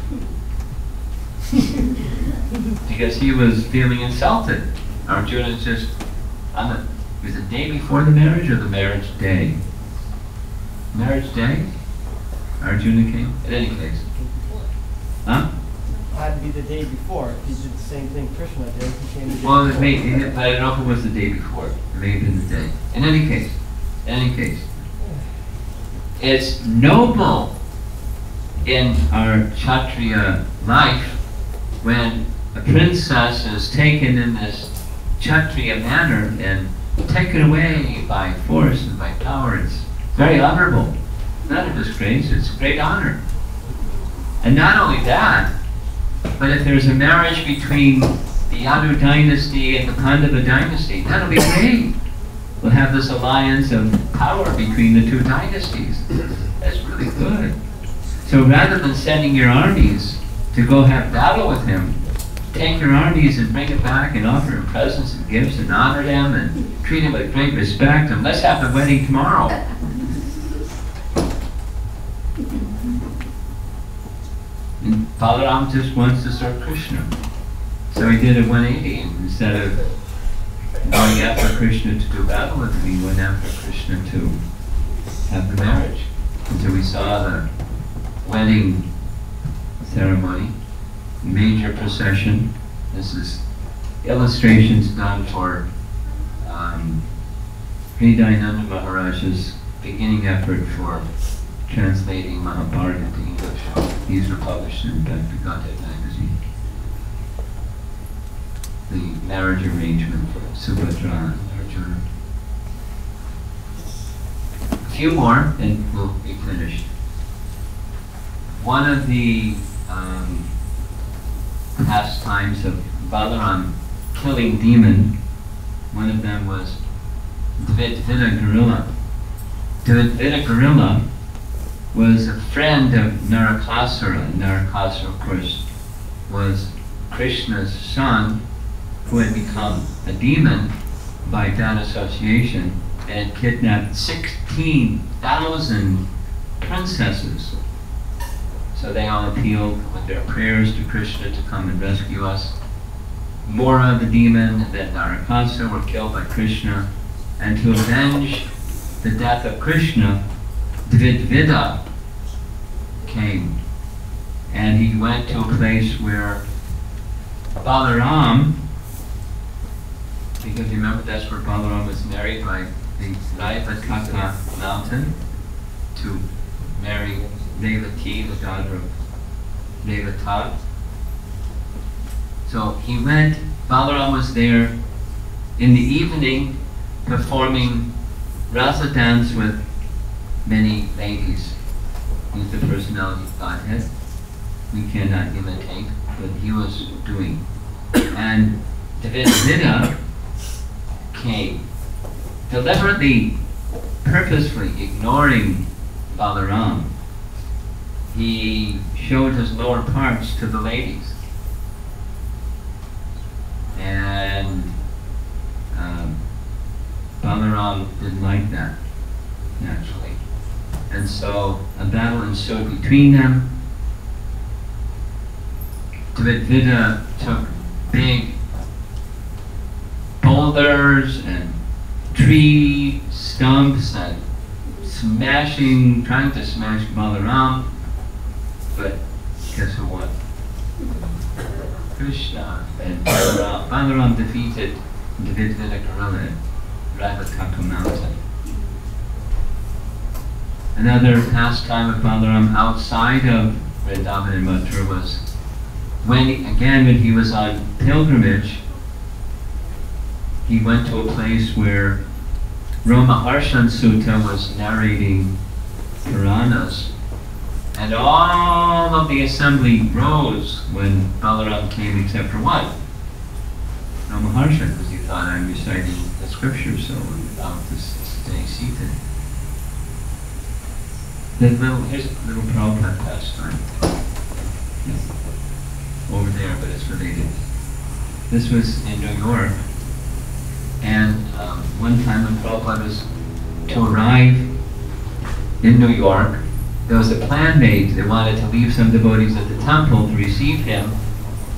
Because he was feeling insulted. Arjuna's just it was the day before the marriage or the marriage day? Marriage day? Arjuna came? In any case. Huh? It had to be the day before. He did the same thing Krishna did. He came the day Well, before. I don't know if it was the day before. It may have been the day. In any case, it's noble in our Kshatriya life when a princess is taken in this Kshatriya manner and taken away by force and by power. It's very honorable. Not a disgrace, it's a great honor. And not only that, but if there's a marriage between the Yadu dynasty and the Pandava dynasty, that'll be great. We'll have this alliance of power between the two dynasties. That's really good. So rather than sending your armies to go have battle with him, take your armies and bring it back and offer him presents and gifts and honor him and treat him with great respect, and let's have the wedding tomorrow. And Balarama just wants to serve Krishna. So he did a 180, and instead of going after Krishna to do battle with him, he went after Krishna to have the marriage. And so we saw the wedding ceremony, major procession. This is illustrations done for Hridayananda Maharaj's beginning effort for translating Mahabharata into English. These were published in Bhakti magazine. The marriage arrangement for Subhadra and Arjuna. A few more and we'll be finished. One of the pastimes of Balarama killing demon, one of them was Dvita gorilla. Dwaraka gorilla was a friend of Narakasura. Narakasura, of course, was Krishna's son who had become a demon by bad association and kidnapped 16,000 princesses. So they all appealed with their prayers to Krishna to come and rescue us. Mora, the demon, and then Narakasura were killed by Krishna. And to avenge the death of Krishna, Dvidvida came. And he went to a place where Balarama, because remember that's where Balarama was married by the Dwaraka mountain to marry Devaki, the daughter of Devata. So he went, Balarama was there in the evening performing rasa dance with many ladies. He's the personality of Godhead. We cannot imitate what he was doing. And Dvidvida came, deliberately, purposefully ignoring Balarama. He showed his lower parts to the ladies. And Balarama didn't like that, naturally. And so a battle ensued between them. Dvidvida took big boulders and tree stumps and trying to smash Balarama. But guess who won? Krishna and Balarama. Balarama defeated Dvidvida gorilla at Dwaraka mountain. Another pastime of Balarama outside of Vrindavan and Mathura was when he was on pilgrimage, he went to a place where Romapada Swami was narrating Puranas, and all of the assembly rose when Balarama came except for one. Romapada, because he thought, I'm reciting the scriptures, so I'm to stay seated. Here's a little Prabhupada pastime. Over there, but it's related. This was in New York, and one time when Prabhupada was to arrive in New York, there was a plan made. They wanted to leave some devotees at the temple to receive him,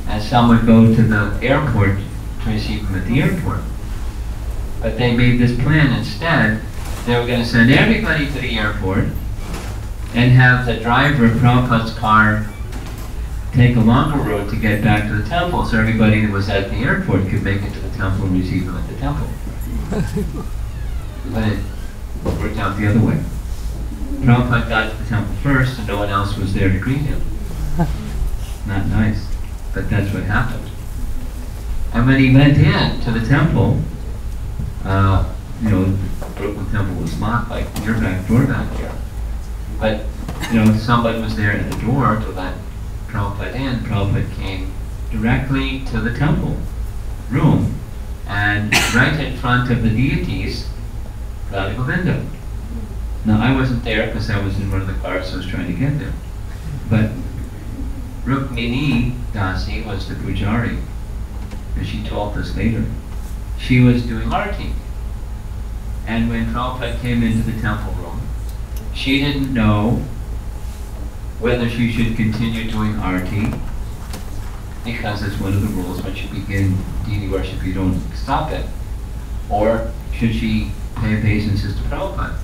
and some would go to the airport to receive him at the airport. But they made this plan instead. They were going to send everybody to the airport and have the driver of Prabhupada's car take a longer road to get back to the temple, so everybody that was at the airport could make it to the temple and receive him at the temple. But it worked out the other way. Prabhupada got to the temple first and no one else was there to greet him. Not nice, but that's what happened. And when he went in to the temple, the Brooklyn temple was locked, like your back door back here. But, somebody was there at the door to let Prabhupada in. Prabhupada came directly to the temple room and right in front of the deities, Radha Govinda. Now I wasn't there because I was in one of the cars, so I was trying to get there. But Rukmini Dasi was the pujari, and she told us later. She was doing arti. And when Prabhupada came into the temple room, she didn't know whether she should continue doing arti, because it's one of the rules when you begin deity worship, you don't stop it. Or should she pay obeisances to Prabhupada?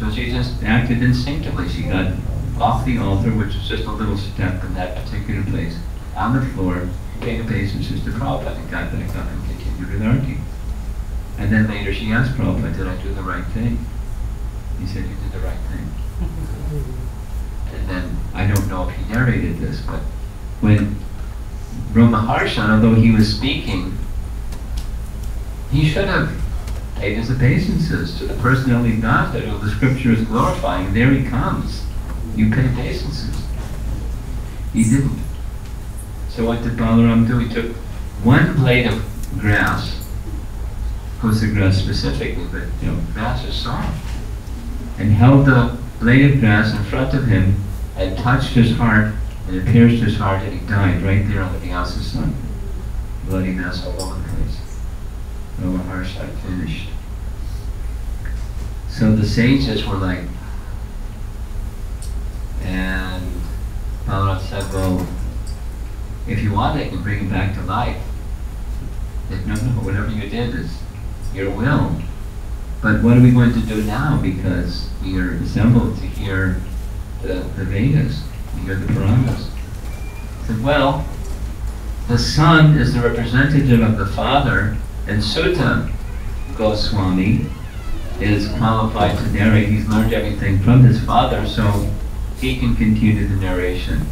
So she just acted instinctively. She got off the altar, which was just a little step in that particular place, on the floor, paid obeisances to Prabhupada, and got back up and continued with arti. And then later she asked Prabhupada, did I do the right thing? He said, you did the right thing. And then, I don't know if he narrated this, but when Romapada, although he was speaking, he should have paid his obeisances to the personality of Godhead who the scripture is glorifying. There he comes. You pay obeisances. He didn't. So what did Balarama do? He took one blade of grass, kosa grass specifically, but grass is soft. and held the blade of grass in front of him and touched his heart, and it pierced his heart, and he died right there on the Vyasa sun. Bloody mess all over the place. Maharsha finished. So the sages were like, and Balarama said, well, if you want, I can bring him back to life. He said, no, whatever you did is your will. But what are we going to do now? Because we are assembled to hear the Vedas, to hear the Puranas. He said, well, the son is the representative of the father, and Sutta Goswami is qualified to narrate. He's learned everything from his father, so he can continue the narration.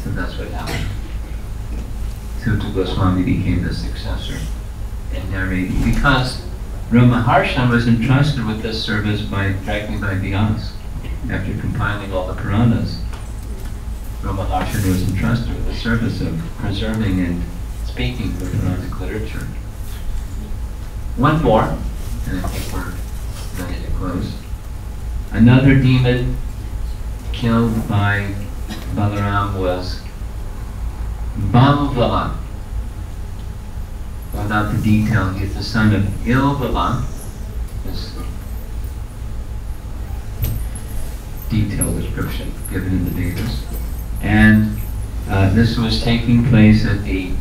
So that's what happened. Sutta Goswami became the successor in narrating, because Maharsha was entrusted with this service directly by Vyasa. After compiling all the Puranas, Maharsha was entrusted with the service of preserving and speaking the Puranic literature. One more, and I think we're ready to close. Another demon killed by Balarama was Balvala. Without the detail, he's the son of Ilvala. This detailed description given in the Vedas. And this was taking place at the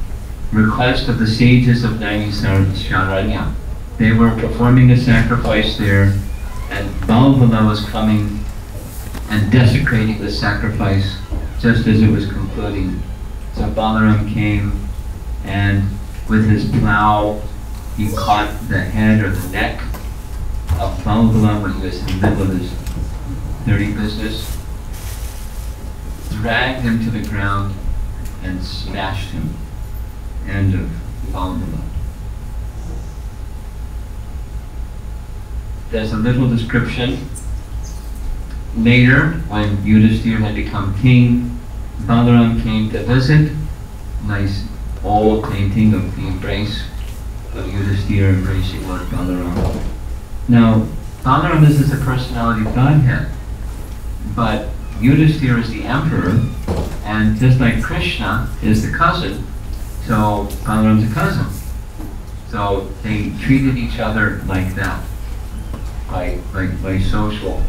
request of the sages of Naimisaranya. They were performing a sacrifice there, and Balvala was coming and desecrating the sacrifice just as it was concluding. So Balarama came, and with his plow, he caught the head or the neck of Balvala when he was in the middle of his dirty business, dragged him to the ground, and smashed him. End of Balvala. There's a little description. Later, when Yudhisthira had become king, Balarama came to visit. Nice old painting of the embrace of Yudhisthira embracing Lord Balarama. Now, Balarama is a personality of Godhead, but Yudhisthira is the emperor, and just like Krishna is the cousin, so Balarama's a cousin. So they treated each other like that, by social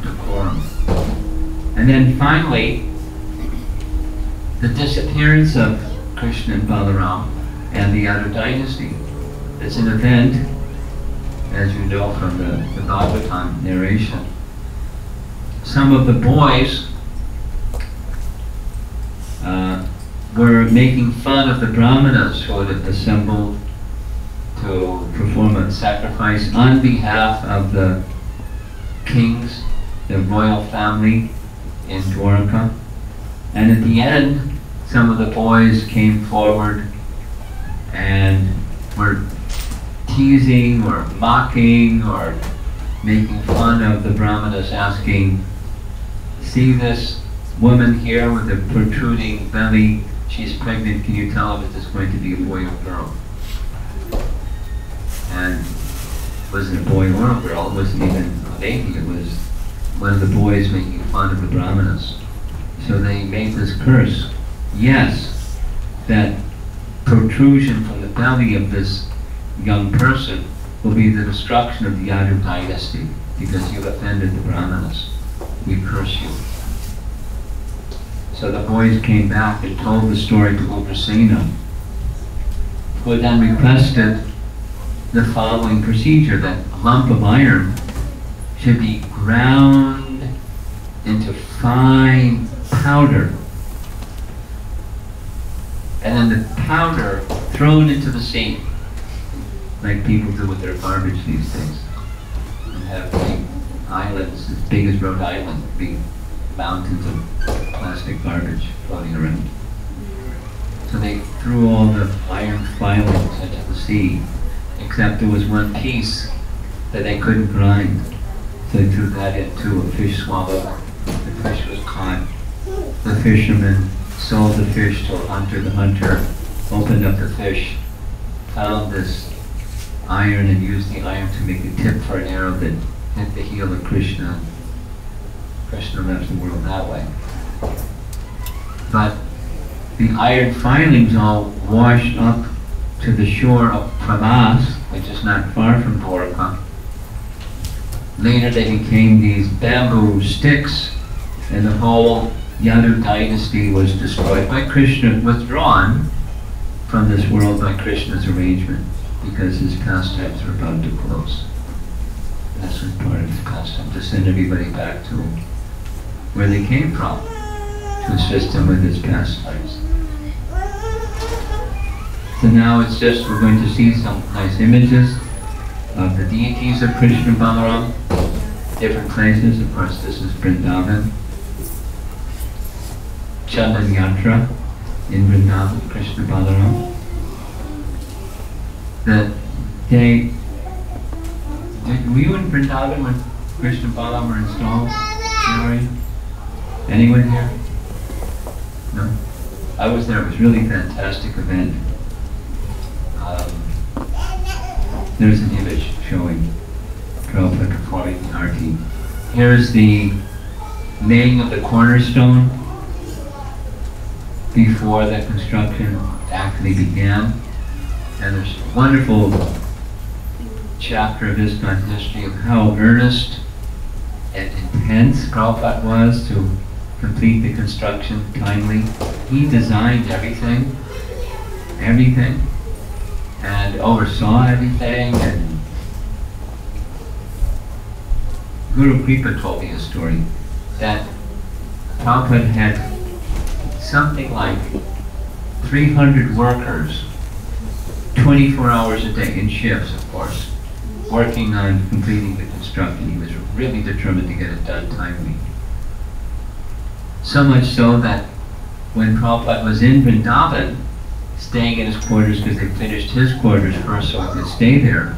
decorum. And then finally, the disappearance of Krishna and Balarama and the Yadu dynasty. It's an event, as you know from the Bhagavatam narration. Some of the boys were making fun of the Brahmanas who had assembled to perform a sacrifice on behalf of the kings, the royal family in Dwaraka. And at the end, some of the boys came forward and were teasing or mocking or making fun of the Brahmanas, asking, see this woman here with a protruding belly, she's pregnant, can you tell if it's going to be a boy or a girl? And it wasn't a boy or a girl, it wasn't even a baby, it was one of the boys making fun of the Brahmanas. So they made this curse. Yes, that protrusion from the belly of this young person will be the destruction of the Yadu dynasty, because you've offended the Brahmanas. We curse you. So the boys came back and told the story to Ugrasena, who then requested the following procedure, that a lump of iron should be ground into fine powder, and then the powder thrown into the sea, like people do with their garbage these days, and have big islands as big as Rhode Island, big mountains of plastic garbage floating around. So they threw all the iron filings into the sea, except there was one piece that they couldn't grind. So they threw that into a fish swallow. The fish was caught. The fisherman sold the fish to a hunter. The hunter opened up the fish, found this iron, and used the iron to make a tip for an arrow that hit the heel of Krishna. Krishna left the world that way. But the iron filings all washed up to the shore of Pravas, which is not far from Dwaraka. Later they became these bamboo sticks, and the whole Yadu dynasty was destroyed by Krishna, withdrawn from this world by Krishna's arrangement, because his pastimes were about to close. That's what part of his pastime, to send everybody back to where they came from, to assist him with his pastimes. So now it's just, we're going to see some nice images of the deities of Krishna Balaram, different places. Of course, this is Vrindavan. Chandan Yatra in Vrindavan, Krishna Balaram. The day, were you in Vrindavan when Krishna Balaram were installed? Jerry? Anyone here? No? I was there. It was really a fantastic event. There's an image showing Prabhupada performing the arti. Here's the laying of the cornerstone before the construction actually began. And there's a wonderful chapter of ISKCON history of how earnest and intense Prabhupada was to complete the construction timely. He designed everything, and oversaw everything. And Guru Kripa told me a story that Prabhupada had something like 300 workers, 24 hours a day, in shifts, of course, working on completing the construction. He was really determined to get it done timely. So much so that when Prabhupada was in Vrindavan, staying in his quarters, because they finished his quarters first so he could stay there,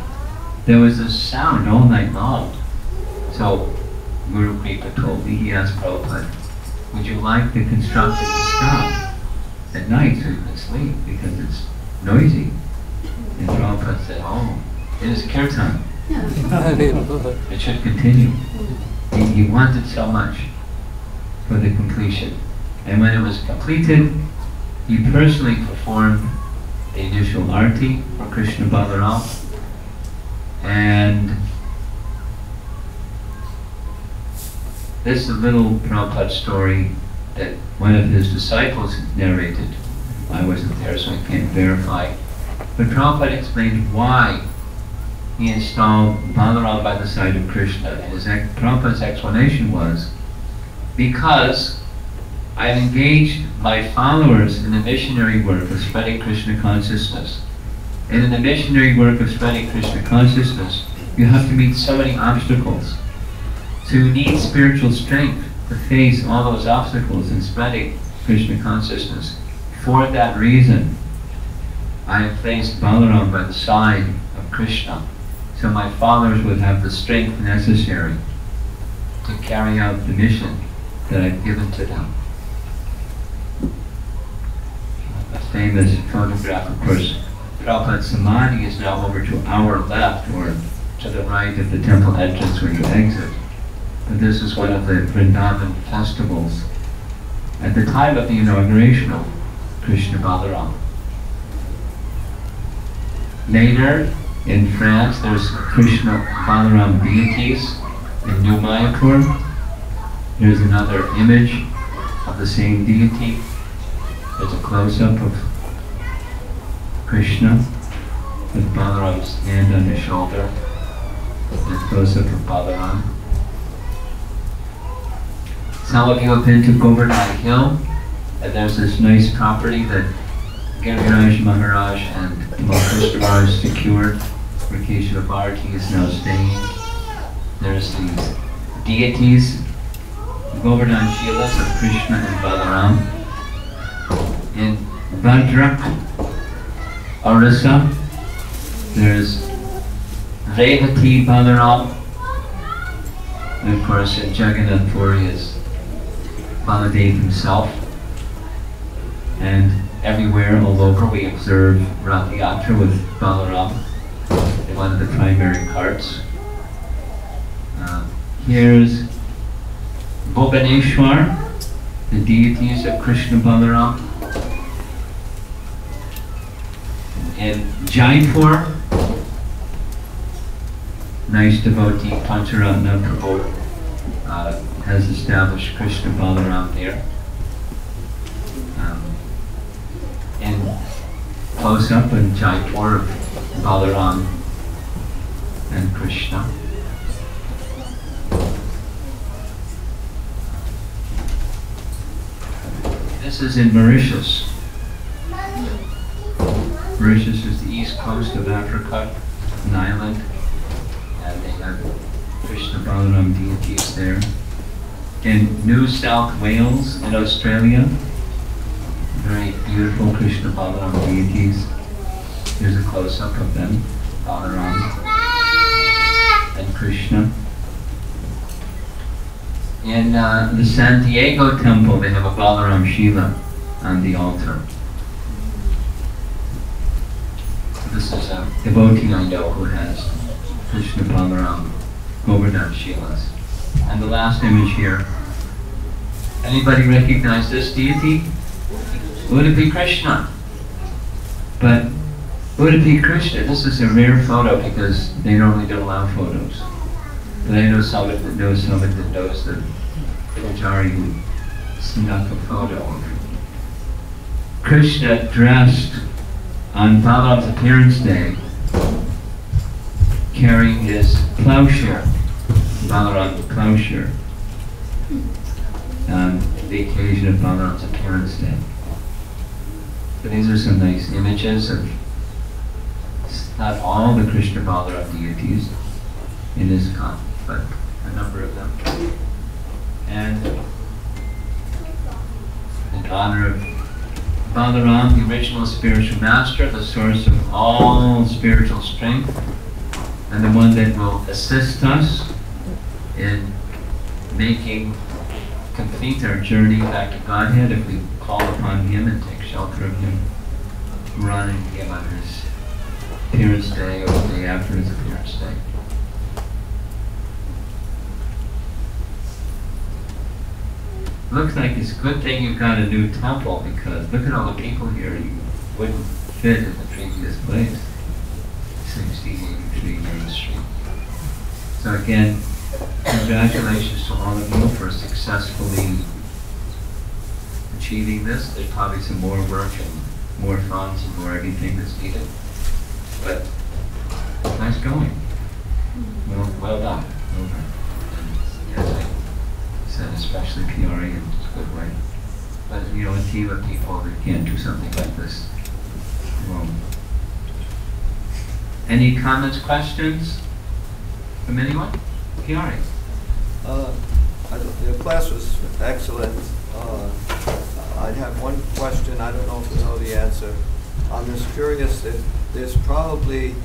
there was a sound all night long. So Guru Kripa told me, he asked Prabhupada, would you like the construction to stop at night so you can sleep, because it's noisy? And Prabhupada said, oh, it is kirtan. It should continue. He wanted so much for the completion. And when it was completed, he personally performed the initial arti for Krishna Balaram. And this is a little Prabhupada story that one of his disciples narrated. I wasn't there, so I can't verify. But Prabhupada explained why he installed Balaram by the side of Krishna. And Prabhupada's explanation was, because I've engaged my followers in the missionary work of spreading Krishna consciousness. And in the missionary work of spreading Krishna consciousness, you have to meet so many obstacles. So you need spiritual strength to face all those obstacles in spreading Krishna consciousness. For that reason, I have placed Balaram by the side of Krishna, so my followers would have the strength necessary to carry out the mission that I've given to them. A famous photograph, of course, Prabhupada's Samadhi is now over to our left, or to the right of the temple entrance where you exit. But this is one of the Vrindavan festivals at the time of the inauguration of Krishna Balaram. Later, in France, there's Krishna Balaram deities in New Mayapur. Here's another image of the same deity. There's a close-up of Krishna with Balaram's hand on his shoulder. And a close-up of Balaram. Some of you have been to Govardhan Hill, and there's this nice property that Giriraj Maharaj and Krishna Maharaj secured, where Keshava Bharati is now staying. There's these deities, Govardhan Shilas of Krishna and Balaram. In Bhadrak, Orissa, there's Revati Balaram. And of course in Jagannath Puri is Baladev himself. And everywhere, all over, we observe Rath Yatra with Balarama in one of the primary carts. Here's Bhubaneswar, the deities of Krishna Balaram. In Jaipur, nice devotee Pancharatna Prabhu has established Krishna Balaram there. And close up in Jaipur, Balaram and Krishna. This is in Mauritius. Mauritius is the east coast of Africa, an island, and they have Krishna Balaram deities there. In New South Wales in Australia, very beautiful Krishna Balaram deities. Here's a close-up of them, Balaram and Krishna. In the San Diego temple, they have a Balaram Shila on the altar. This is a devotee I know who has Krishna Balaram Govardhan Shilas. And the last image here. Anybody recognize this deity? Would it be Krishna? But would it be Krishna? This is a rare photo because they normally don't allow photos. But I know someone that knows the Pujari who snuck a photo of Krishna dressed on Balaram's appearance day, carrying his plowshare, Balaram's plowshare, on the occasion of Balaram's appearance day. So these are some nice images of not all the Krishna Balaram deities in ISKCON, but a number of them. And in honor of Balaram, the original spiritual master, the source of all spiritual strength, and the one that will assist us in making complete our journey back to Godhead if we call upon Him and take shelter of Him, run into Him on His appearance day or the day after His appearance day. Looks like it's a good thing you've got a new temple because look at all the people here. You wouldn't fit in the previous place. 1683 Main Street. So again, congratulations to all of you for successfully achieving this. There's probably some more work and more funds and more everything that's needed. But nice going. Well done. Well done. And as I said, especially PRA in a good way. But you know, a team of people that can't do something like this alone. Any comments, questions from anyone? PRA. Your class was excellent. I have one question. I don't know if you know the answer. I'm just curious if there's probably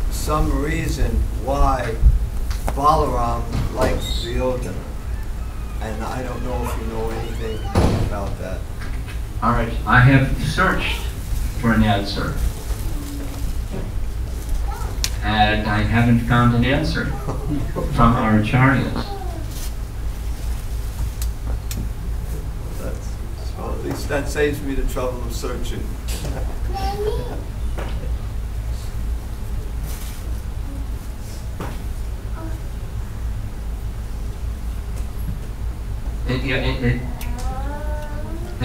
some reason why Balaram likes Duryodhana. And I don't know if you know anything about that. All right, I have searched for an answer. And I haven't found an answer from our acharyas. Well, at least that saves me the trouble of searching.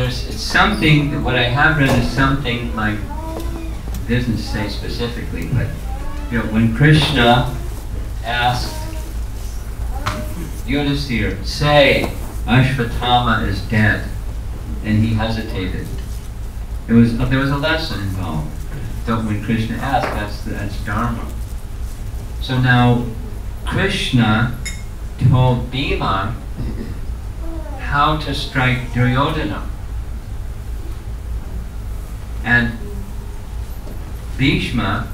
It's something, what I have read is something like, it doesn't say specifically, but you know, when Krishna asked Yudhisthira, say Ashvatthama is dead, and he hesitated. There was a lesson involved. So when Krishna asked, that's Dharma. So now Krishna told Bhima how to strike Duryodhana. And Bhima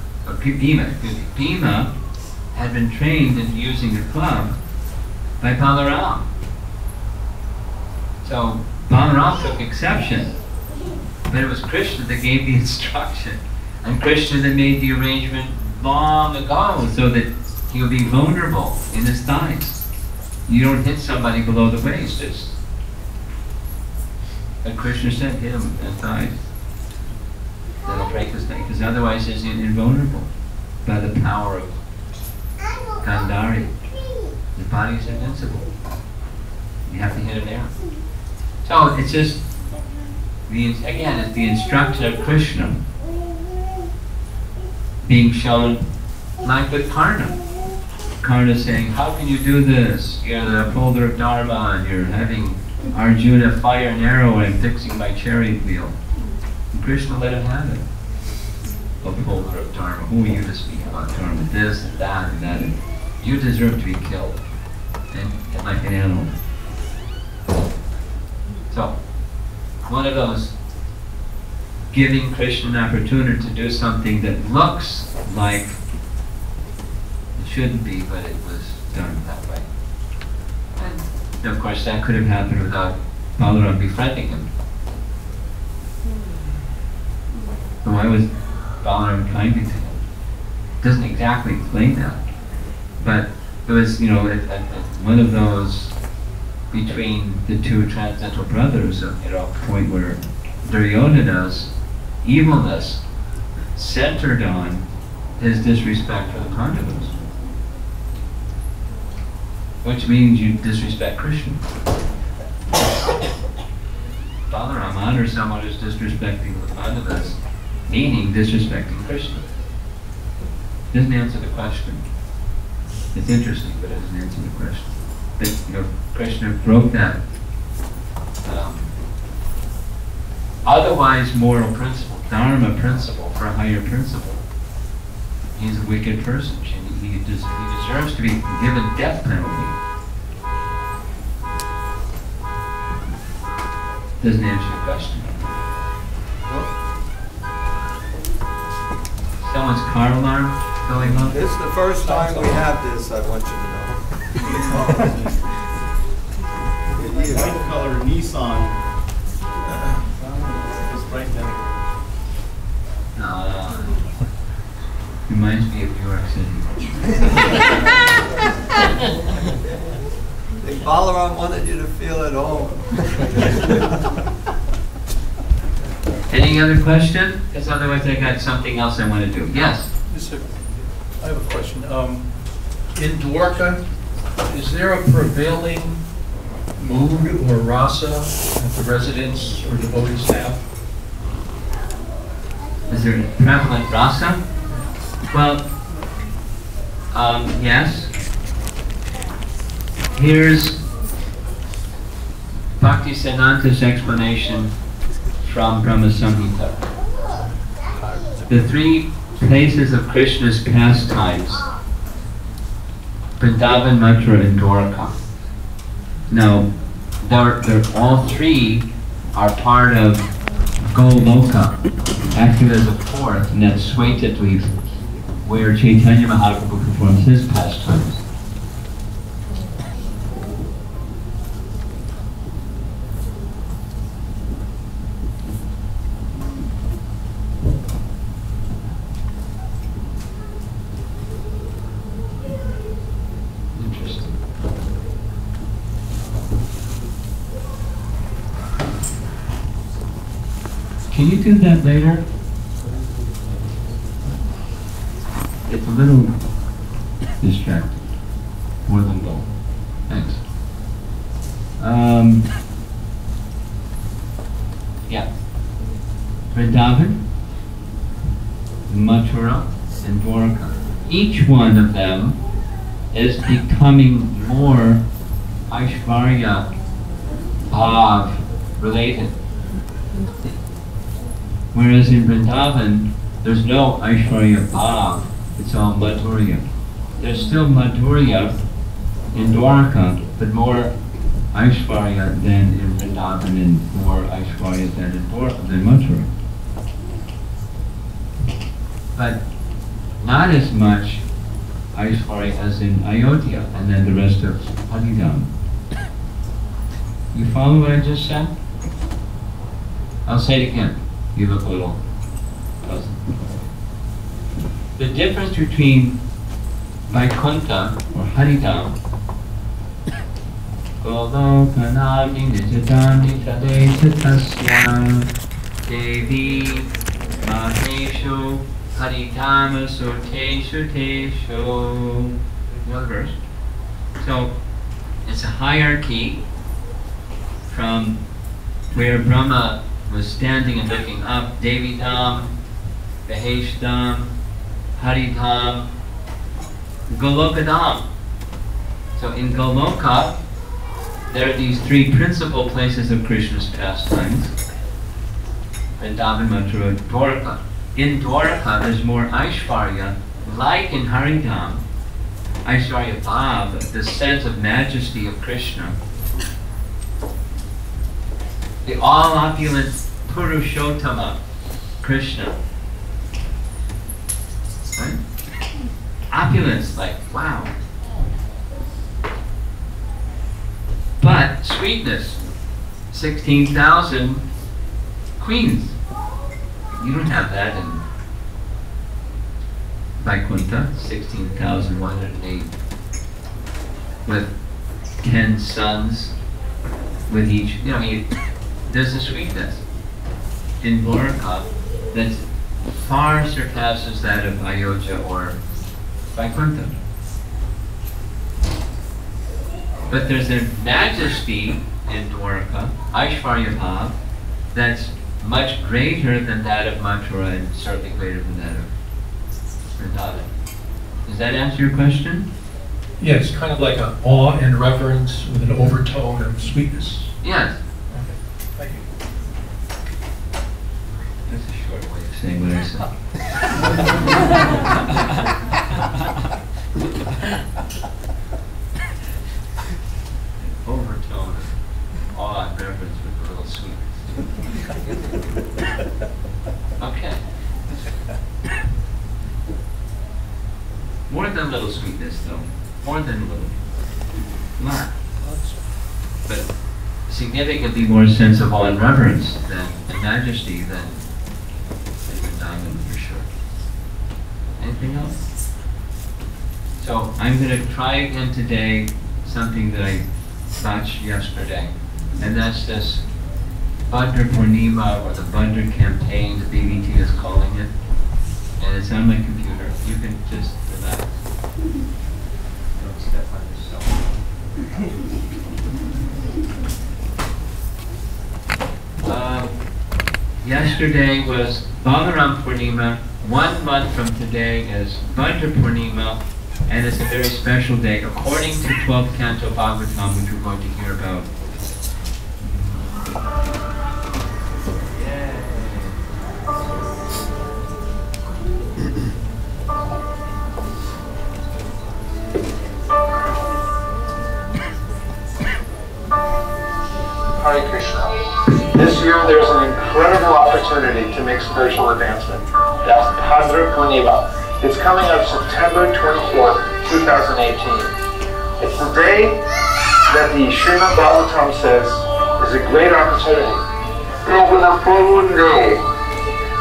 had been trained in using a club by Balarama. So Balarama took exception, but it was Krishna that gave the instruction, and Krishna that made the arrangement long ago so that He'll be vulnerable in his thighs. You don't hit somebody below the waist. But Krishna said, hit him in the thighs. That'll break his neck, because otherwise he's invulnerable by the power of Gandhari. The body is invincible. You have to hit him there. So it's just, again, it's the instruction of Krishna being shown, like with Karna. Karna saying, how can you do this? You're the upholder of Dharma, and you're having Arjuna fire an arrow and I'm fixing my chariot wheel. And Krishna let him have it. Upholder of Dharma. Who are you to speak about Dharma? This and that and that. And you deserve to be killed. And like an animal. So, one of those giving Krishna an opportunity to do something that looks like it shouldn't be, but it was done that way. And of course that could have happened without Balarama befriending him. So why was Balarama kind to him? Doesn't exactly explain that. But it was, one of those between the two transcendental brothers, a point where Duryodhana's evilness centered on his disrespect for the Pandavas. Which means you disrespect Krishna. Balarama honors someone who's disrespecting the Pandavas, meaning disrespecting Krishna. Doesn't answer the question. It's interesting, but it doesn't answer the question. But, Krishna broke that otherwise moral principle, dharma principle, for a higher principle. He's a wicked person. He deserves to be given death penalty. Doesn't answer your question. Someone's car alarm going off? This is the first time we have this, I want you to know. White color Nissan. It's right there. Reminds me of New York City. I think Balarama wanted you to feel at home. Any other question? Because otherwise I got something else I want to do. Yes? Yes, sir. I have a question. In Dwaraka, is there a prevailing mood or rasa that the residents or devotees have? Is there a prevalent rasa? Well, yes. Here's Bhaktisiddhanta's explanation from Brahma Samhita. The three places of Krishna's pastimes, Vrindavan, Mathura, and Dwaraka. Now, they're all three are part of Goloka, acting as a fourth, and that's Swaitadweep, where Chaitanya Mahaprabhu performs his pastimes. Interesting. Can you do that later? It's a little distracting. More than gold. Thanks. Yeah. Vrindavan, Mathura, and Dwaraka. Each one of them is becoming more Aishvarya Bhav related. Whereas in Vrindavan, there's no Aishvarya Bhav. It's all Madhurya. There's still Madhurya in Dwaraka, but more Aishvarya than in Vrindavan and more Aishvarya than in Mathura. But not as much Aishvarya as in Ayodhya and then the rest of Haridham. You follow what I just said? I'll say it again. You look a little puzzled. The difference between Vaikuntha or Haridham. Golokanagi nijadani tadesha tasya Devi Mahesho Haridhama Soteshu Tesho. Another verse. So it's a hierarchy from where Brahma was standing and looking up, Devi Dham, Mahesh Dham, Haridham, Golokadam. So in Goloka, there are these three principal places of Krishna's pastimes: Vrindavan, Mathura, Dwaraka. In Dwaraka, there's more Aishvarya, like in Haridham, Aishvarya Bhav, the sense of majesty of Krishna. The all-opulent Purushottama, Krishna. Right? Opulence, like, wow. But sweetness, 16,000 queens. You don't have that in Vaikuntha, 16,108. With 10 sons, with each, there's a sweetness in Dwaraka that far surpasses that of Ayodhya or Vaikuntha. But there's a majesty in Dwaraka, Aishvarya Bhav, that's much greater than that of Mathura and certainly greater than that of Vrindavan. Does that answer your question? Yes, kind of like an awe and reverence with an overtone of sweetness. Yes. Okay, thank you. That's a short way of saying what I said. Overtone of awe and reverence with a little sweetness. Okay. More than a little sweetness, though. More than a little. Lot. But significantly more sense of awe and reverence than and majesty than Vrindavan, for sure. Anything else? So I'm going to try again today something that I botched yesterday, and that's this Bhadra Purnima, or the Bhadra campaign, the BBT is calling it, and it's on my computer. You can just relax. Don't step on yourself. Yesterday was Balarama Purnima. 1 month from today is Bhadra Purnima, and it's a very special day according to 12th Canto Bhagavatam, which we're going to hear about. Hare Krishna. This year there's an incredible opportunity to make spiritual advancement. That's Bhadra Purnima. It's coming up September 24th, 2018. It's the day that the Srimad Bhagavatam says is a great opportunity. Over the full moon day,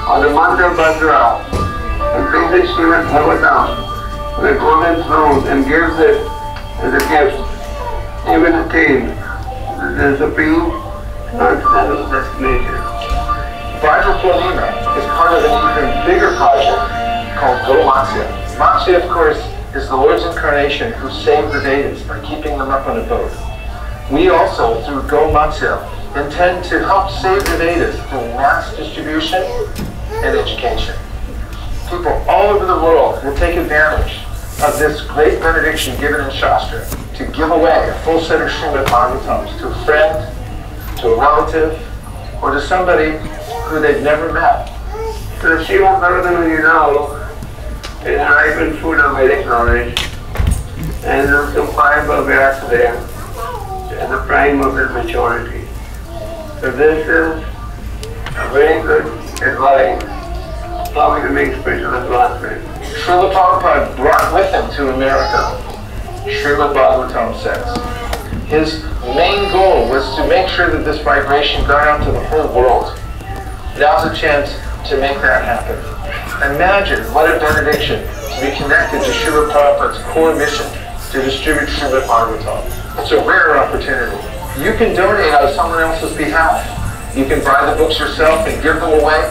on the month of Bhadra, the Lord Srimad Bhagavatam, the golden throne, and gives it as a gift, even attained the supreme transcendental destination. Bhadra Purnima is part of an even bigger project called Go Matsya. Matsya, of course, is the Lord's incarnation who saved the Vedas by keeping them up on a boat. We also, through Go Matsya, intend to help save the Vedas through mass distribution and education. People all over the world will take advantage of this great benediction given in Shastra to give away a full set of Srimad Bhagavatams to a friend, to a relative, or to somebody who they've never met. The Srimad Bhagavatam, you know, is ripe and full of Vedic knowledge, and there's some five Vyasa there, at the prime of his maturity. So this is a very good advice how we can make spiritual advancement. Srila Prabhupada brought with him to America, Srimad Bhagavatam says. His main goal was to make sure that this vibration got out to the whole world. Now's a chance to make that happen. Imagine what a benediction to be connected to Srila Prabhupada's core mission to distribute Srimad Bhagavatam. It's a rare opportunity. You can donate on someone else's behalf. You can buy the books yourself and give them away,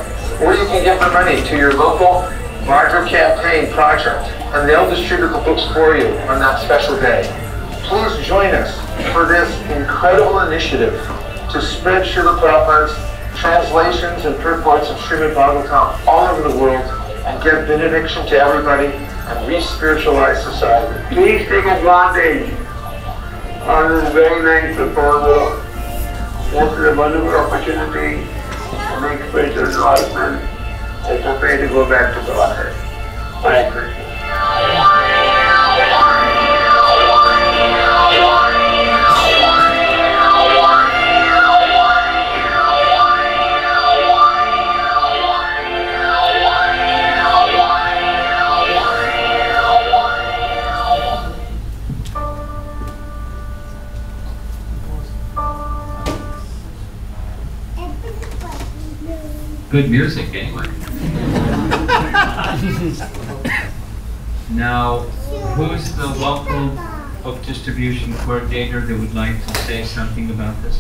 or you can give the money to your local Vajra campaign project, and they'll distribute the books for you on that special day. Please join us for this incredible initiative to spread Srila Prabhupada's translations and purports of Srimad Bhagavatam all over the world and give benediction to everybody and re-spiritualize society. Please take advantage of this very nice proposal. This is a wonderful opportunity to make spiritual development and prepare to go back to Dwaraka. Hare Krishna. Good music, anyway. Now, who's the local book distribution coordinator that would like to say something about this?